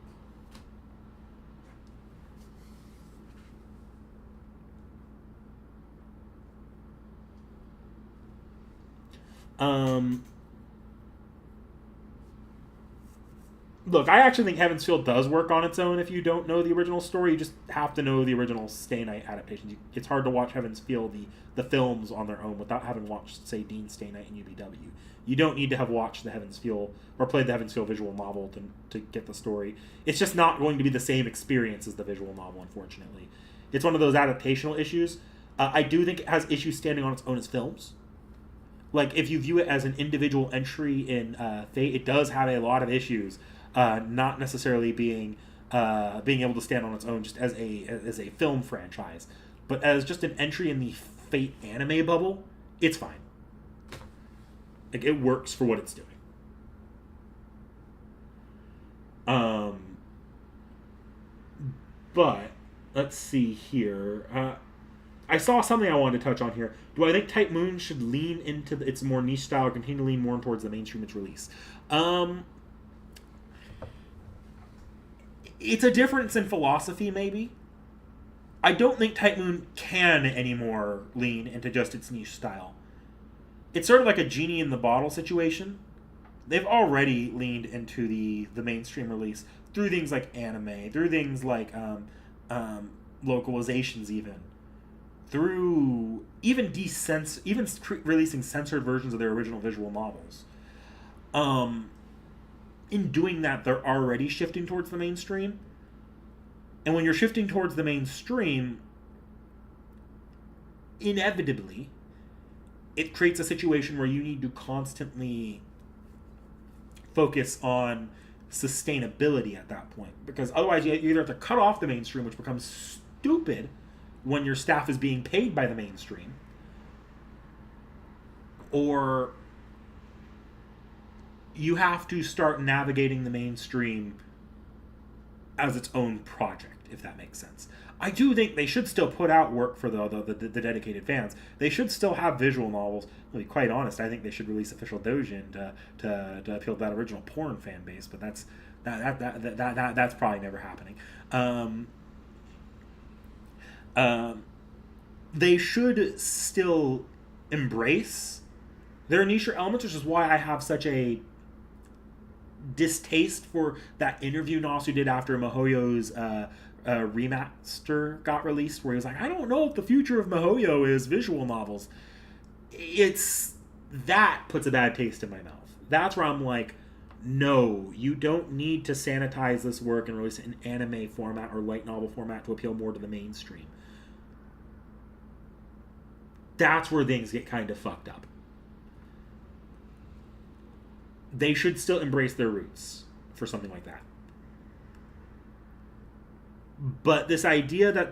Look, I actually think Heaven's Feel does work on its own if you don't know the original story. You just have to know the original Stay Night adaptations. It's hard to watch Heaven's Feel, the films, on their own without having watched, say, Dean Stay Night and UBW. You don't need to have watched the Heaven's Feel or played the Heaven's Feel visual novel to get the story. It's just not going to be the same experience as the visual novel, unfortunately. It's one of those adaptational issues. I do think it has issues standing on its own as films. Like, if you view it as an individual entry in Fate, it does have a lot of issues. Not necessarily being able to stand on its own just as a film franchise, but as just an entry in the Fate anime bubble, it's fine. Like, it works for what it's doing. But let's see here. I saw something I wanted to touch on here. Do I think Type Moon should lean into its more niche style or continue to lean more towards the mainstream its release? It's a difference in philosophy, maybe. I don't think Type Moon can anymore lean into just its niche style. It's sort of like a genie in the bottle situation. they've already leaned into the mainstream release through things like anime, through things like localizations, even through releasing censored versions of their original visual novels. Um, in doing that, they're already shifting towards the mainstream, and when you're shifting towards the mainstream, inevitably, it creates a situation where you need to constantly focus on sustainability at that point, because otherwise you either have to cut off the mainstream, which becomes stupid when your staff is being paid by the mainstream, or you have to start navigating the mainstream as its own project, if that makes sense. I do think they should still put out work for the dedicated fans. They should still have visual novels. To be quite honest, I think they should release official doujin to appeal to that original porn fan base. But that's probably never happening. They should still embrace their niche elements, which is why I have such a distaste for that interview Nasu did after Mihoyo's remaster got released, where he was like, I don't know if the future of Mihoyo is visual novels. It's that puts a bad taste in my mouth. That's where I'm like, no, you don't need to sanitize this work and release it in anime format or light novel format to appeal more to the mainstream. That's where things get kind of fucked up. They should still embrace their roots for something like that. But this idea that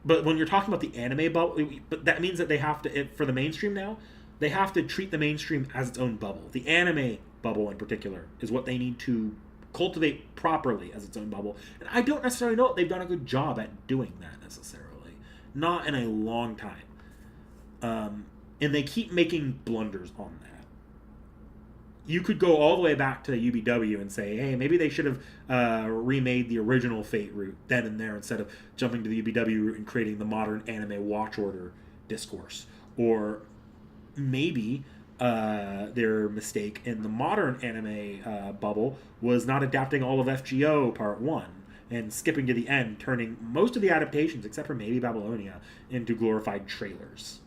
but when you're talking about the anime bubble, but that means that they have to, for the mainstream now, they have to treat the mainstream as its own bubble. The anime bubble in particular is what they need to cultivate properly as its own bubble. And I don't necessarily know if they've done a good job at doing that necessarily. Not in a long time. And they keep making blunders on that. You could go all the way back to UBW and say, hey, maybe they should have remade the original Fate route then and there instead of jumping to the UBW route and creating the modern anime watch order discourse. Or maybe their mistake in the modern anime bubble was not adapting all of FGO Part 1 and skipping to the end, turning most of the adaptations, except for maybe Babylonia, into glorified trailers.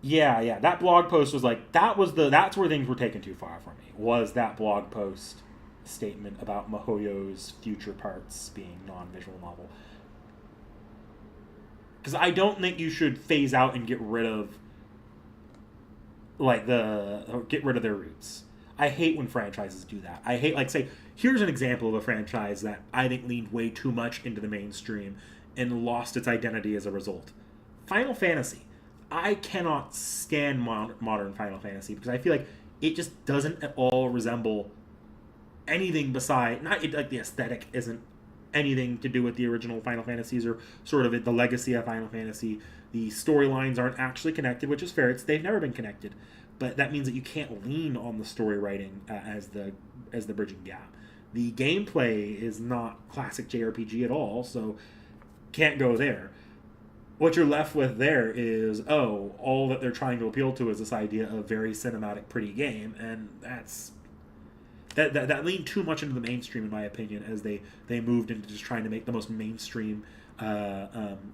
Yeah. That blog post was like that's where things were taken too far for me. Was that blog post statement about Mihoyo's future parts being non-visual novel? Because I don't think you should phase out and get rid of get rid of their roots. I hate when franchises do that. I hate, like, say, here's an example of a franchise that I think leaned way too much into the mainstream and lost its identity as a result. Final Fantasy. I cannot stand modern Final Fantasy because I feel like it just doesn't at all resemble anything beside, not like the aesthetic isn't anything to do with the original Final Fantasies or sort of the legacy of Final Fantasy. The storylines aren't actually connected, which is fair. They've never been connected, but that means that you can't lean on the story writing as the bridging gap. The gameplay is not classic JRPG at all, so can't go there. What you're left with there is, all that they're trying to appeal to is this idea of very cinematic, pretty game, and that leaned too much into the mainstream, in my opinion, as they moved into just trying to make the most mainstream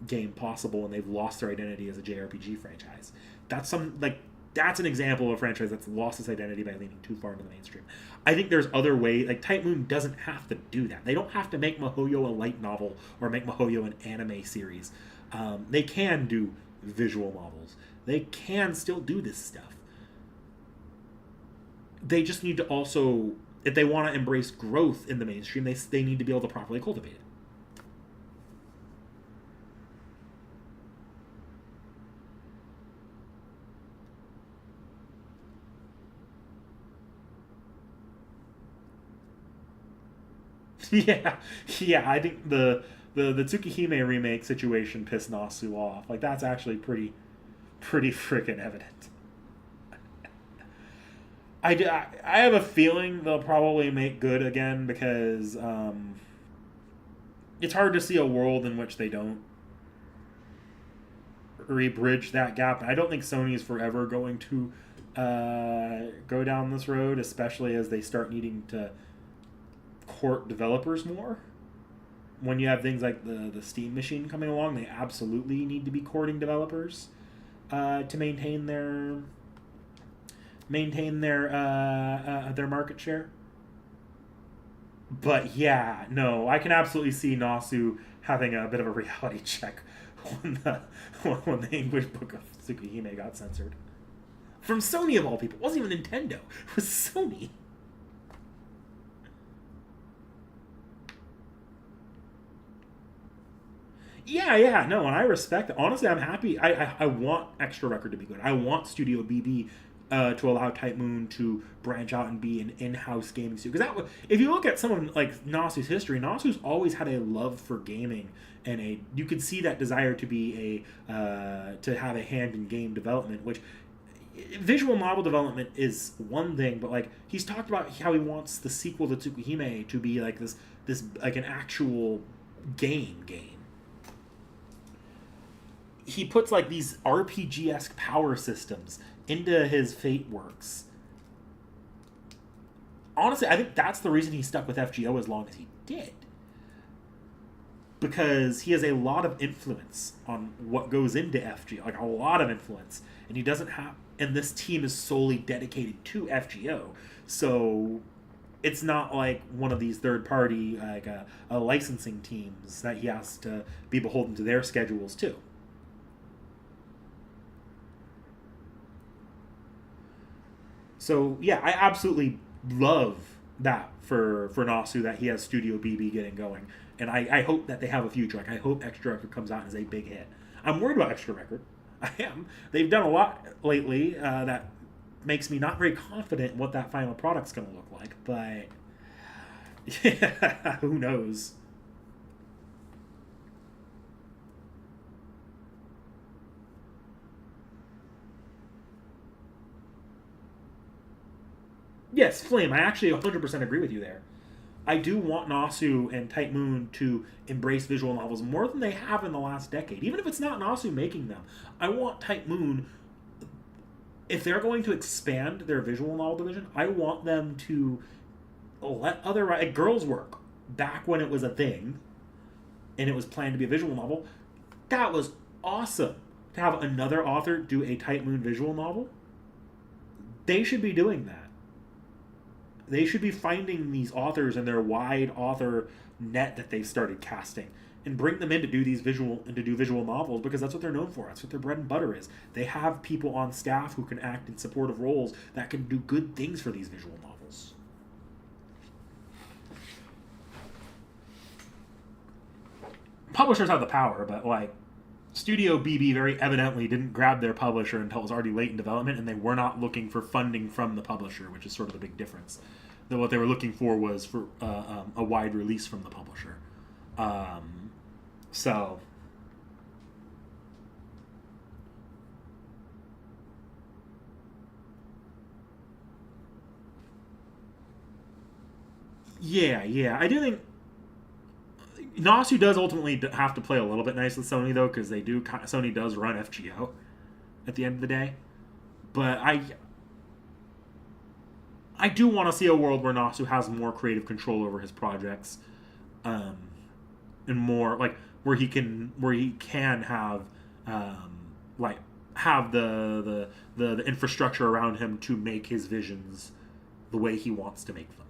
game possible, and they've lost their identity as a JRPG franchise. That's an example of a franchise that's lost its identity by leaning too far into the mainstream. I think there's other ways. Like, Type Moon doesn't have to do that. They don't have to make Mihoyo a light novel or make Mihoyo an anime series. They can do visual novels. They can still do this stuff. They just need to also, if they want to embrace growth in the mainstream, they need to be able to properly cultivate it. yeah. I think the Tsukihime remake situation pissed Nasu off. Like, that's actually pretty pretty freaking evident. I have a feeling they'll probably make good again because it's hard to see a world in which they don't rebridge that gap. I don't think Sony is forever going to go down this road, especially as they start needing to court developers more. When you have things like the Steam machine coming along, they absolutely need to be courting developers to maintain their market share. But yeah, no, I can absolutely see Nasu having a bit of a reality check when when the English book of Tsukihime got censored from Sony of all people. It wasn't even Nintendo; it was Sony. Yeah, no, and I respect it. Honestly, I'm happy. I want Extra Record to be good. I want Studio BB to allow Type Moon to branch out and be an in-house gaming studio. Because if you look at some of like Nasu's history, Nasu's always had a love for gaming, and you could see that desire to be to have a hand in game development, which visual novel development is one thing, but like he's talked about how he wants the sequel to Tsukihime to be like this like an actual game. He puts like these RPG-esque power systems into his Fate works. Honestly, I think that's the reason he stuck with FGO as long as he did. Because he has a lot of influence on what goes into FGO, like a lot of influence, and he doesn't have. And this team is solely dedicated to FGO, so it's not like one of these third-party like a licensing teams that he has to be beholden to their schedules too. So yeah, I absolutely love that for Nasu that he has Studio BB getting going, and I hope that they have a future. Like I hope Extra Record comes out as a big hit. I'm worried about Extra Record. I am. They've done a lot lately that makes me not very confident in what that final product's going to look like. But yeah, who knows? Yes, Flame. I actually 100% agree with you there. I do want Nasu and Type Moon to embrace visual novels more than they have in the last decade. Even if it's not Nasu making them, I want Type Moon, if they're going to expand their visual novel division, I want them to let other like girls work back when it was a thing and it was planned to be a visual novel. That was awesome to have another author do a Type Moon visual novel. They should be doing that. They should be finding these authors in their wide author net that they've started casting and bring them in to do visual novels because that's what they're known for. That's what their bread and butter is. They have people on staff who can act in supportive roles that can do good things for these visual novels. Publishers have the power, but like Studio BB very evidently didn't grab their publisher until it was already late in development, and they were not looking for funding from the publisher, which is sort of the big difference. What they were looking for was for a wide release from the publisher. So, yeah, I do think Nasu does ultimately have to play a little bit nice with Sony though, because Sony does run FGO at the end of the day. But I do want to see a world where Nasu has more creative control over his projects, and more like where he can have like have the infrastructure around him to make his visions the way he wants to make them.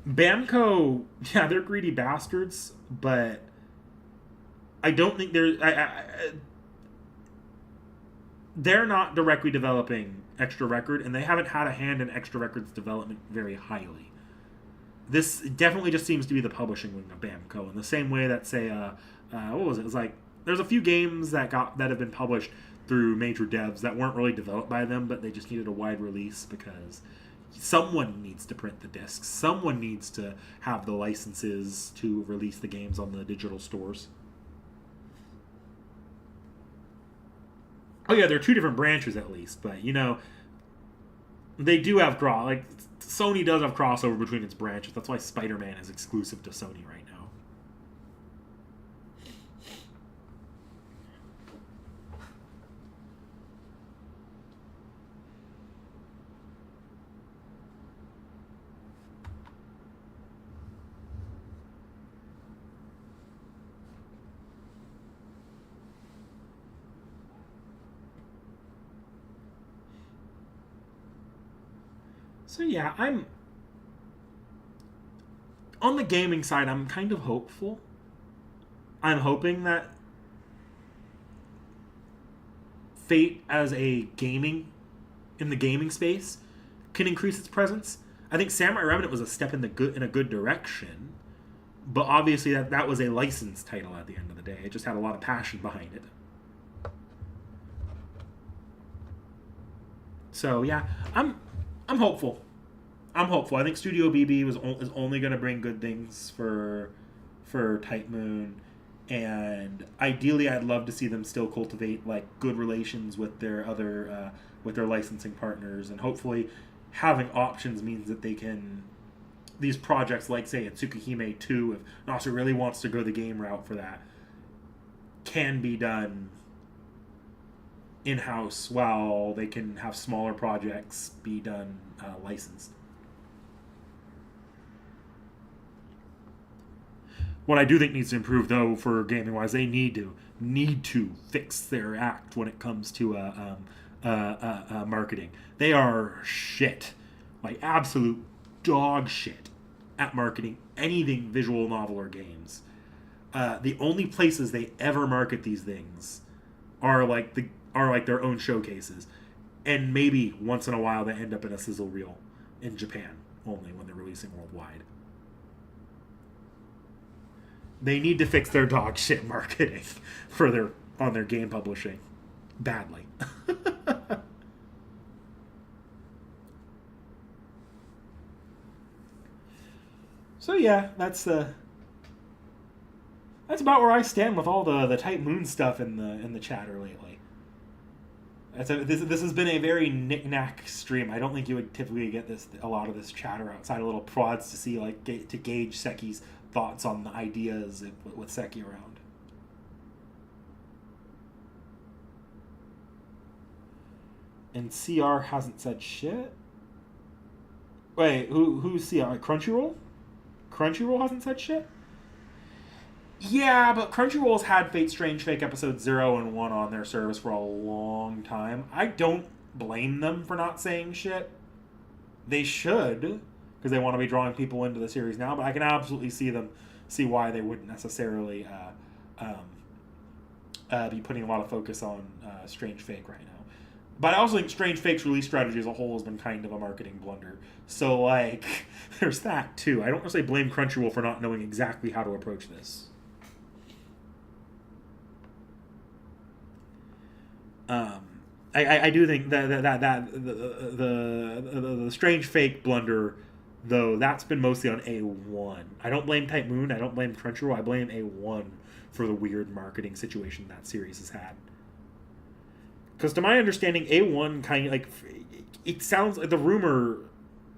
Bamco, yeah, they're greedy bastards, but I don't think they're not directly developing Extra Record, and they haven't had a hand in Extra Record's development very highly. This definitely just seems to be the publishing wing of Bamco, in the same way that, say, what was it? It was like there's a few games that have been published through major devs that weren't really developed by them, but they just needed a wide release because someone needs to print the discs. Someone needs to have the licenses to release the games on the digital stores. Oh yeah, there are two different branches at least, but they do have Sony does have crossover between its branches. That's why Spider-Man is exclusive to Sony right now. So yeah, I'm on the gaming side. I'm kind of hopeful. I'm hoping that Fate as a gaming in the gaming space can increase its presence. I think Samurai Remnant was a step in a good direction, but obviously that was a licensed title at the end of the day. It just had a lot of passion behind it. So yeah, I'm hopeful. I'm hopeful. I think Studio BB is only going to bring good things for Type Moon, and ideally, I'd love to see them still cultivate like good relations with their licensing partners, and hopefully, having options means that they can these projects like say Tsukihime 2, if Nasser really wants to go the game route for that, can be done in-house while they can have smaller projects be done licensed. What I do think needs to improve, though, for gaming wise, they need to fix their act when it comes to marketing. They are shit, like absolute dog shit at marketing anything visual novel or games. The only places they ever market these things are like their own showcases, and maybe once in a while they end up in a sizzle reel in Japan only when they're releasing worldwide. They need to fix their dog shit marketing on their game publishing badly. So yeah, that's about where I stand with all the Type Moon stuff in the chatter lately. This has been a very knick-knack stream. I don't think you would typically get a lot of this chatter outside of little prods to see to gauge Seki's thoughts on the ideas with Seki around. And CR hasn't said shit. Wait, who's CR? Crunchyroll? Crunchyroll hasn't said shit. Yeah, but Crunchyroll's had Fate Strange Fake episodes 0 and 1 on their service for a long time. I don't blame them for not saying shit. They should, because they want to be drawing people into the series now, but I can absolutely see why they wouldn't necessarily be putting a lot of focus on Strange Fake right now. But I also think Strange Fake's release strategy as a whole has been kind of a marketing blunder. So, there's that, too. I don't necessarily blame Crunchyroll for not knowing exactly how to approach this. I do think that the Strange Fake blunder, though, that's been mostly on A1. I don't blame Type Moon. I don't blame Crunchyroll. I blame A1 for the weird marketing situation that series has had. Because to my understanding, A1 kind of it sounds like the rumor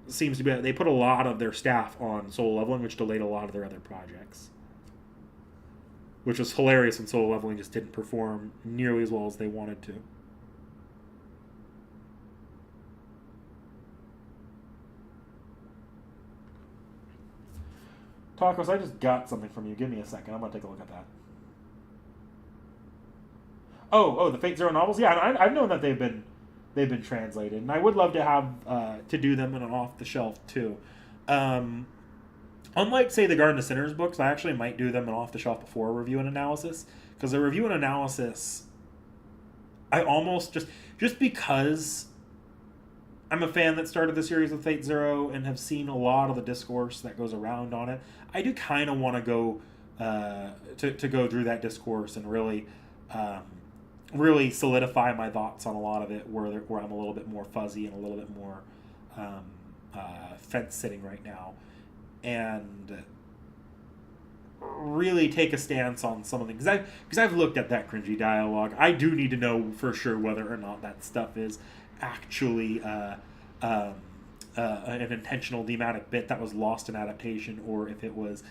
seems to be that they put a lot of their staff on Solo Leveling, which delayed a lot of their other projects. Which was hilarious when Solo Leveling just didn't perform nearly as well as they wanted to. Tacos, I just got something from you. Give me a second. I'm going to take a look at that. Oh, the Fate Zero novels? Yeah, I've known that they've been translated, and I would love to have to do them in an off-the-shelf, too. Unlike, say, the Garden of Sinners books, I actually might do them an off-the-shelf before review and analysis, because the review and analysis, I almost just because I'm a fan that started the series with Fate Zero and have seen a lot of the discourse that goes around on it, I do kind of want to go to go through that discourse and really solidify my thoughts on a lot of it, where I'm a little bit more fuzzy and a little bit more fence sitting right now. And really take a stance on some of the because I've looked at that cringy dialogue. I do need to know for sure whether or not that stuff is actually um, an intentional thematic bit that was lost in adaptation, or if it was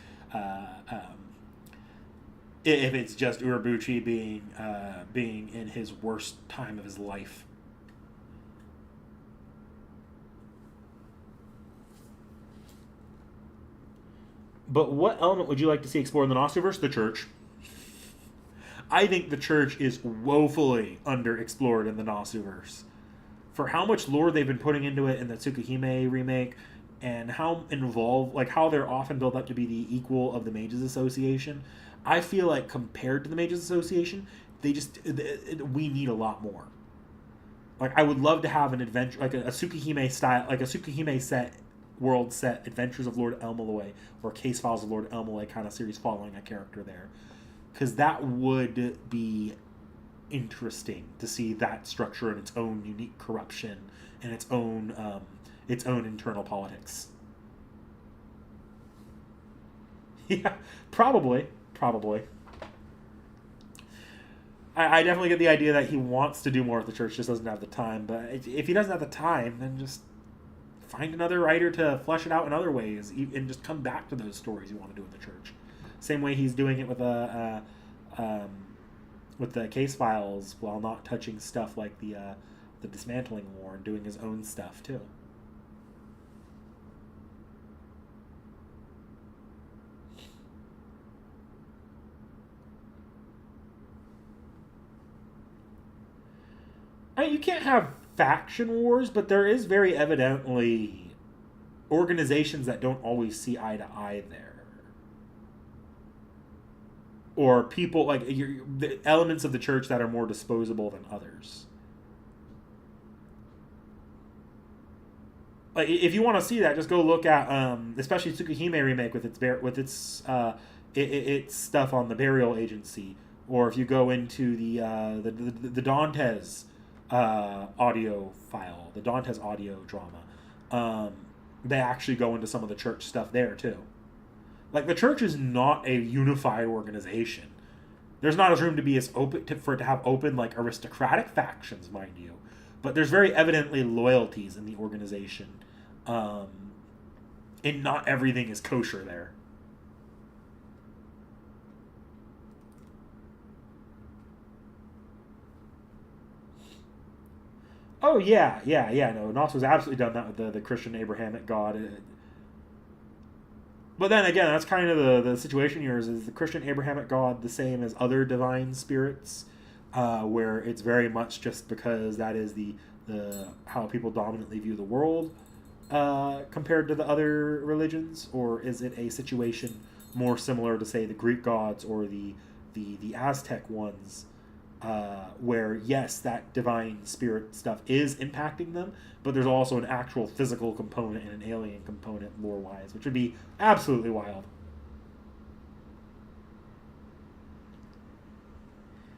if it's just Urabuchi being in his worst time of his life. But what element would you like to see explored in the Gnostiverse? The church. I think the church is woefully underexplored in the Gnostiverse. For how much lore they've been putting into it in the Tsukihime remake, and how involved, like how they're often built up to be the equal of the Mages Association, I feel like compared to the Mages Association, we need a lot more. Like I would love to have an adventure, like a Tsukihime style, like a Tsukihime set world set Adventures of Lord Elmaloy or Case Files of Lord Elmaloy kind of series following a character there, because that would be interesting to see that structure in its own unique corruption and its own internal politics. Yeah, probably. I definitely get the idea that he wants to do more with the church, just doesn't have the time. But if he doesn't have the time, then just find another writer to flesh it out in other ways, and just come back to those stories you want to do in the church. Same way he's doing it with the case files, while not touching stuff like the dismantling war, and doing his own stuff too. I mean, you can't have faction wars, but there is very evidently organizations that don't always see eye to eye there, or people like the elements of the church that are more disposable than others. Like if you want to see that, just go look at especially Tsukihime remake with its stuff on the burial agency, or if you go into the Dantes audio file, the Dantes audio drama, um, they actually go into some of the church stuff there too. Like the church is not a unified organization. There's not as room to be as open for it to have open like aristocratic factions, mind you, but there's very evidently loyalties in the organization, um, and not everything is kosher there. Oh yeah. No, Nos was absolutely done that with the Christian Abrahamic God. But then again, that's kind of the situation here is the Christian Abrahamic God the same as other divine spirits, where it's very much just because that is the how people dominantly view the world, compared to the other religions, or is it a situation more similar to say the Greek gods or the Aztec ones, where yes, that divine spirit stuff is impacting them, but there's also an actual physical component and an alien component lore wise, which would be absolutely wild.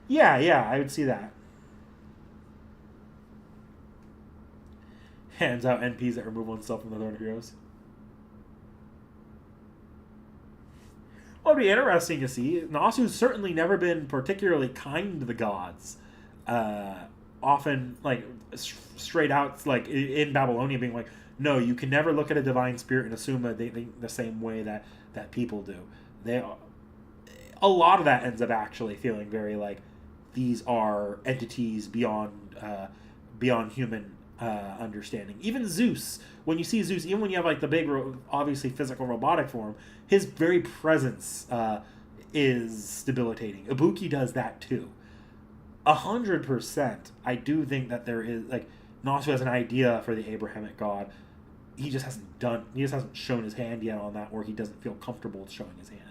Yeah, I would see that. Hands out NPs that remove oneself from the Throne of Heroes. Well, it'd be interesting to see. Nasu's certainly never been particularly kind to the gods. Uh, Often, like, straight out, like, in Babylonia, being like, no, you can never look at a divine spirit and assume that they think the same way that people do. They, a lot of that ends up actually feeling very like these are entities beyond human understanding. Even Zeus, when you see Zeus, even when you have like the big, obviously physical robotic form, his very presence is debilitating. Ibuki does that too. 100%. I do think that there is like Nasu has an idea for the Abrahamic God. He just hasn't done. He just hasn't shown his hand yet on that, or he doesn't feel comfortable showing his hand.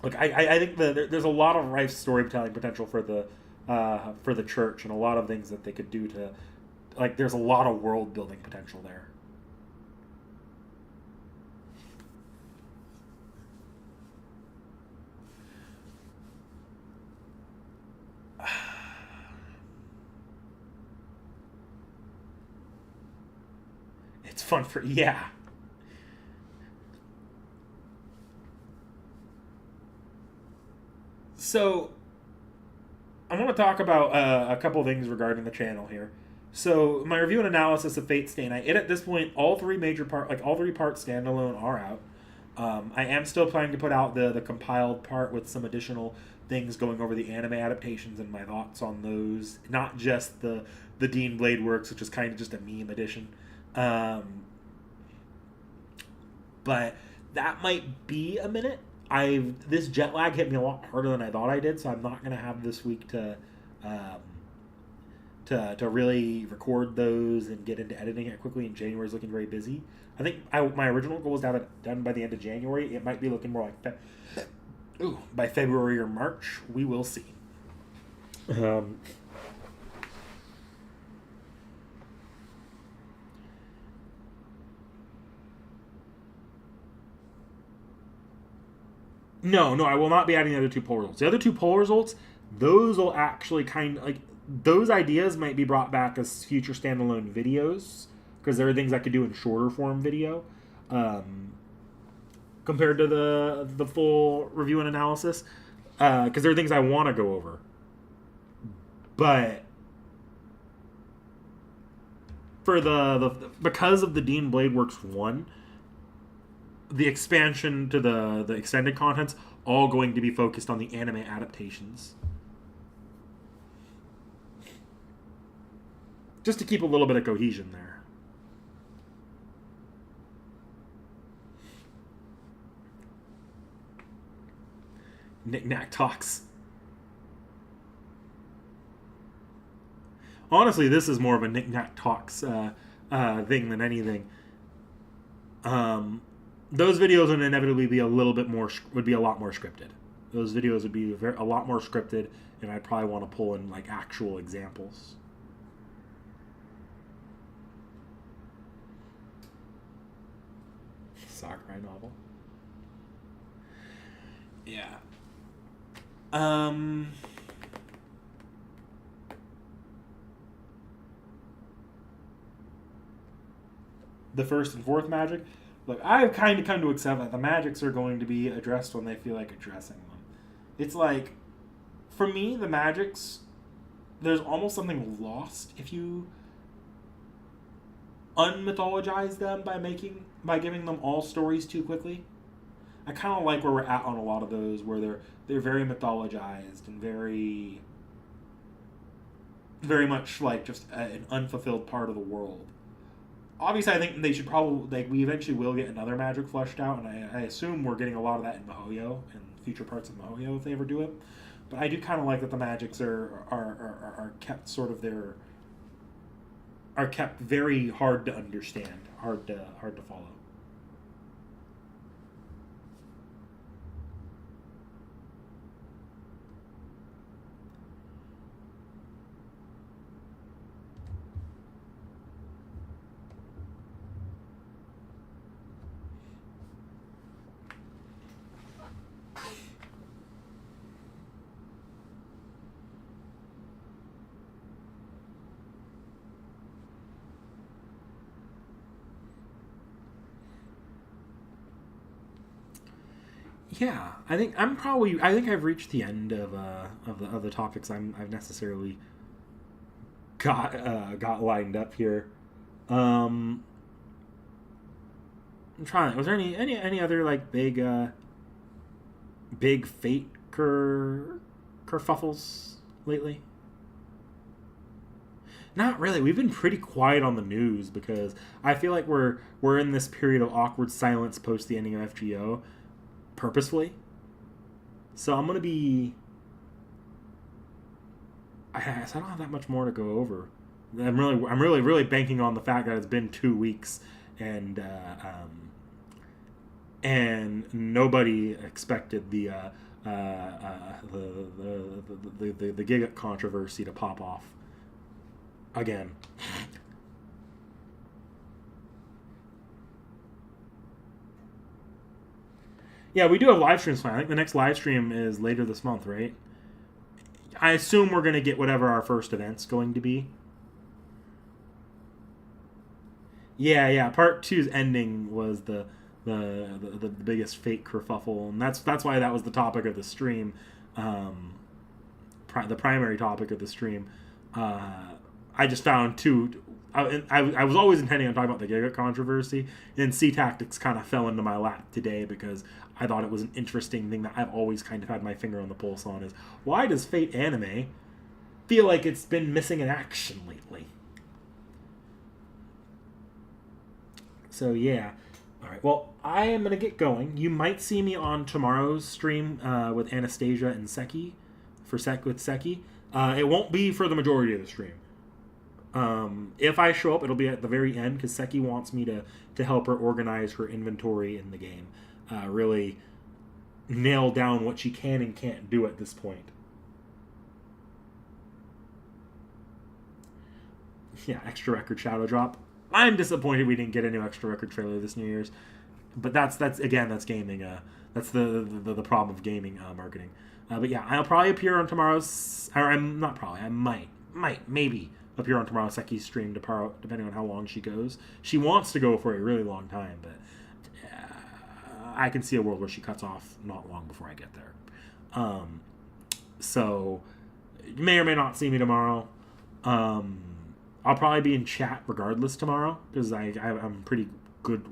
Look, I think there's a lot of rife storytelling potential for the church, and a lot of things that they could do to, like, there's a lot of world building potential there. It's fun for yeah. So I want to talk about a couple things regarding the channel here. So my review and analysis of Fate Stay Night. At this point, all three parts standalone are out. I am still planning to put out the compiled part with some additional things going over the anime adaptations and my thoughts on those. Not just the Dean Blade Works, which is kind of just a meme edition. But that might be a minute. This jet lag hit me a lot harder than I thought I did, so I'm not gonna have this week to really record those and get into editing it quickly. And January is looking very busy. I think my original goal was to have it done by the end of January. It might be looking more like by February or March. We will see. No, I will not be adding the other two poll results. The other two poll results, those will actually kind of like those ideas might be brought back as future standalone videos because there are things I could do in shorter form video compared to the full review and analysis because there are things I want to go over, but for the because of the Dean Blade Works 1, the expansion to the extended content's all going to be focused on the anime adaptations. Just to keep a little bit of cohesion there. Knick-knack talks. Honestly, this is more of a knick-knack talks thing than anything. Those videos would inevitably be a lot more scripted. Those videos would be a lot more scripted, and I'd probably want to pull in like actual examples. Sakurai novel. Yeah. The first and fourth magic. Look, I've kind of come to accept that the magics are going to be addressed when they feel like addressing them. It's like, for me, the magics, there's almost something lost if you unmythologize them by giving them all stories too quickly. I kind of like where we're at on a lot of those, where they're very mythologized and very much like just an unfulfilled part of the world. Obviously, I think they should probably we eventually will get another magic fleshed out, and I assume we're getting a lot of that in Mihoyo and future parts of Mihoyo if they ever do it. But I do kind of like that the magics are kept are kept very hard to understand, hard to follow. Yeah, I think I've reached the end of the topics I've necessarily got lined up here. I'm trying. Was there any other like big fate kerfuffles lately? Not really. We've been pretty quiet on the news because I feel like we're in this period of awkward silence post the ending of FGO. Purposefully. So I'm gonna be. I don't have that much more to go over. I'm really banking on the fact that it's been 2 weeks and nobody expected the Giga controversy to pop off again. Yeah, we do have live streams planned. I think the next live stream is later this month, right? I assume we're going to get whatever our first event's going to be. Yeah. Part two's ending was the biggest fake kerfuffle, and that's why that was the topic of the stream, the primary topic of the stream. I just found two. I was always intending on talking about the Giga controversy, and C Tactics kind of fell into my lap today because I thought it was an interesting thing that I've always kind of had my finger on the pulse on. Is why does Fate Anime feel like it's been missing in action lately? So yeah. All right. Well, I am gonna get going. You might see me on tomorrow's stream with Anastasia and Seki with Seki. It won't be for the majority of the stream. If I show up, it'll be at the very end because Seki wants me to help her organize her inventory in the game. Really nail down what she can and can't do at this point. Yeah, extra record shadow drop. I'm disappointed we didn't get a new extra record trailer this New Year's, but that's gaming. That's the problem of gaming marketing. But yeah, I'll probably appear on tomorrow's. Or I'm not probably. I might maybe appear on tomorrow's Seki's stream, depending on how long she goes. She wants to go for a really long time, but I can see a world where she cuts off not long before I get there. So you may or may not see me tomorrow. I'll probably be in chat regardless tomorrow because I'm pretty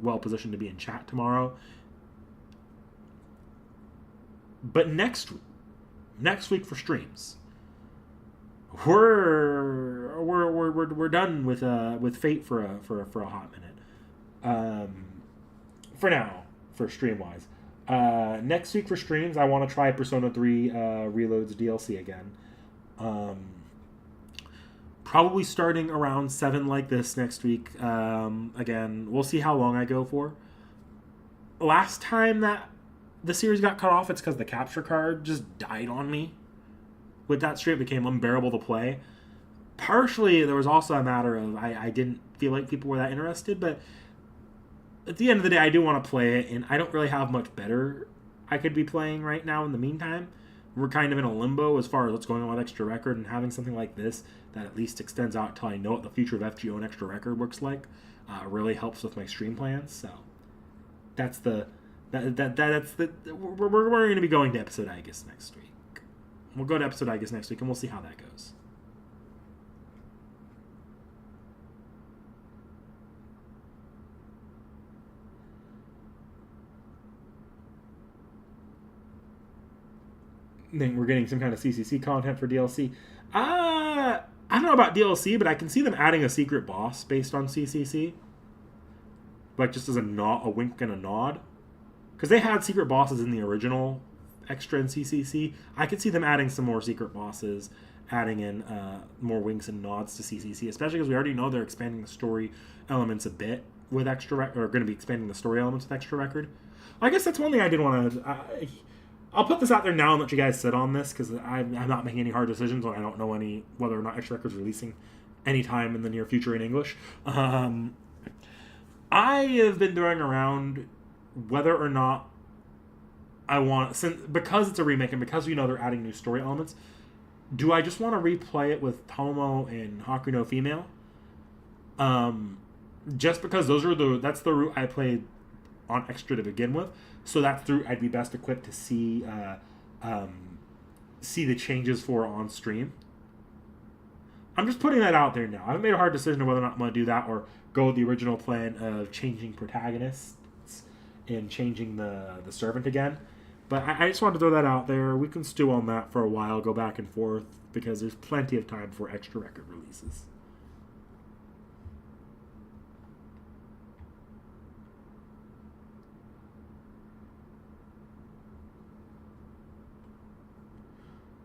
well positioned to be in chat tomorrow. But next week for streams, we're done with Fate for a hot minute. For now, for stream wise. Next week for streams, I want to try Persona 3 Reloads DLC again. Probably starting around 7 like this next week. Again, we'll see how long I go for. Last time that the series got cut off, it's because the capture card just died on me. With that stream, it became unbearable to play. Partially, there was also a matter of I didn't feel like people were that interested, but at the end of the day, I do want to play it, and I don't really have much better I could be playing right now in the meantime. We're kind of in a limbo as far as what's going on with Extra Record, and having something like this that at least extends out until I know what the future of FGO and Extra Record looks like really helps with my stream plans. So that's we're going to be going to episode I guess next week. We'll go to episode I guess next week, and we'll see how that goes. Then we're getting some kind of CCC content for DLC. I don't know about DLC, but I can see them adding a secret boss based on CCC. Like, just as a wink and a nod. Because they had secret bosses in the original Extra and CCC. I could see them adding some more secret bosses, adding in more winks and nods to CCC, especially because we already know they're expanding the story elements a bit with Extra Record, or going to be expanding the story elements with Extra Record. I guess that's one thing I did want to... I'll put this out there now and let you guys sit on this because I'm not making any hard decisions when I don't know whether or not Extra Record's releasing anytime in the near future in English. I have been throwing around whether or not I want, because it's a remake and because we know they're adding new story elements, do I just want to replay it with Tomo and Haku no Female? Just because that's the route I played on Extra to begin with. So that's through I'd be best equipped to see the changes for on stream. I'm just putting that out there now. I haven't made a hard decision of whether or not I'm going to do that or go with the original plan of changing protagonists and changing the servant again. But I just wanted to throw that out there. We can stew on that for a while, go back and forth, because there's plenty of time for Extra Record releases.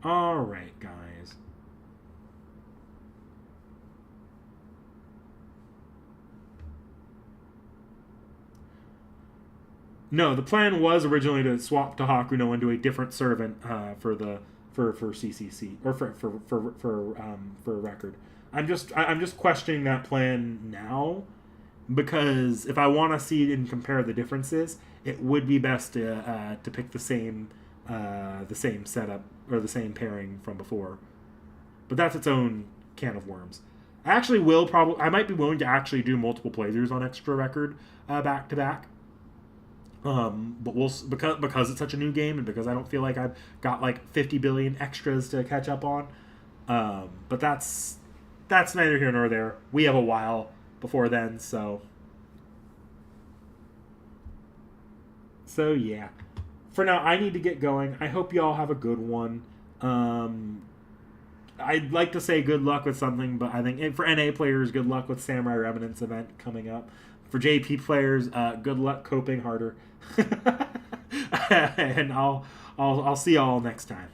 Alright, guys. No, the plan was originally to swap Tahaku no into a different servant for CCC or for record. I'm just questioning that plan now because if I want to see and compare the differences, it would be best to pick the same setup or the same pairing from before. But that's its own can of worms. I actually will probably. I might be willing to actually do multiple playthroughs on extra record back to back. But we'll because it's such a new game and because I don't feel like I've got like 50 billion extras to catch up on. But that's neither here nor there. We have a while before then, so yeah. For now, I need to get going. I hope you all have a good one. I'd like to say good luck with something, but I think for NA players, good luck with Samurai Remnants event coming up. For JP players, good luck coping harder. And I'll see y'all next time.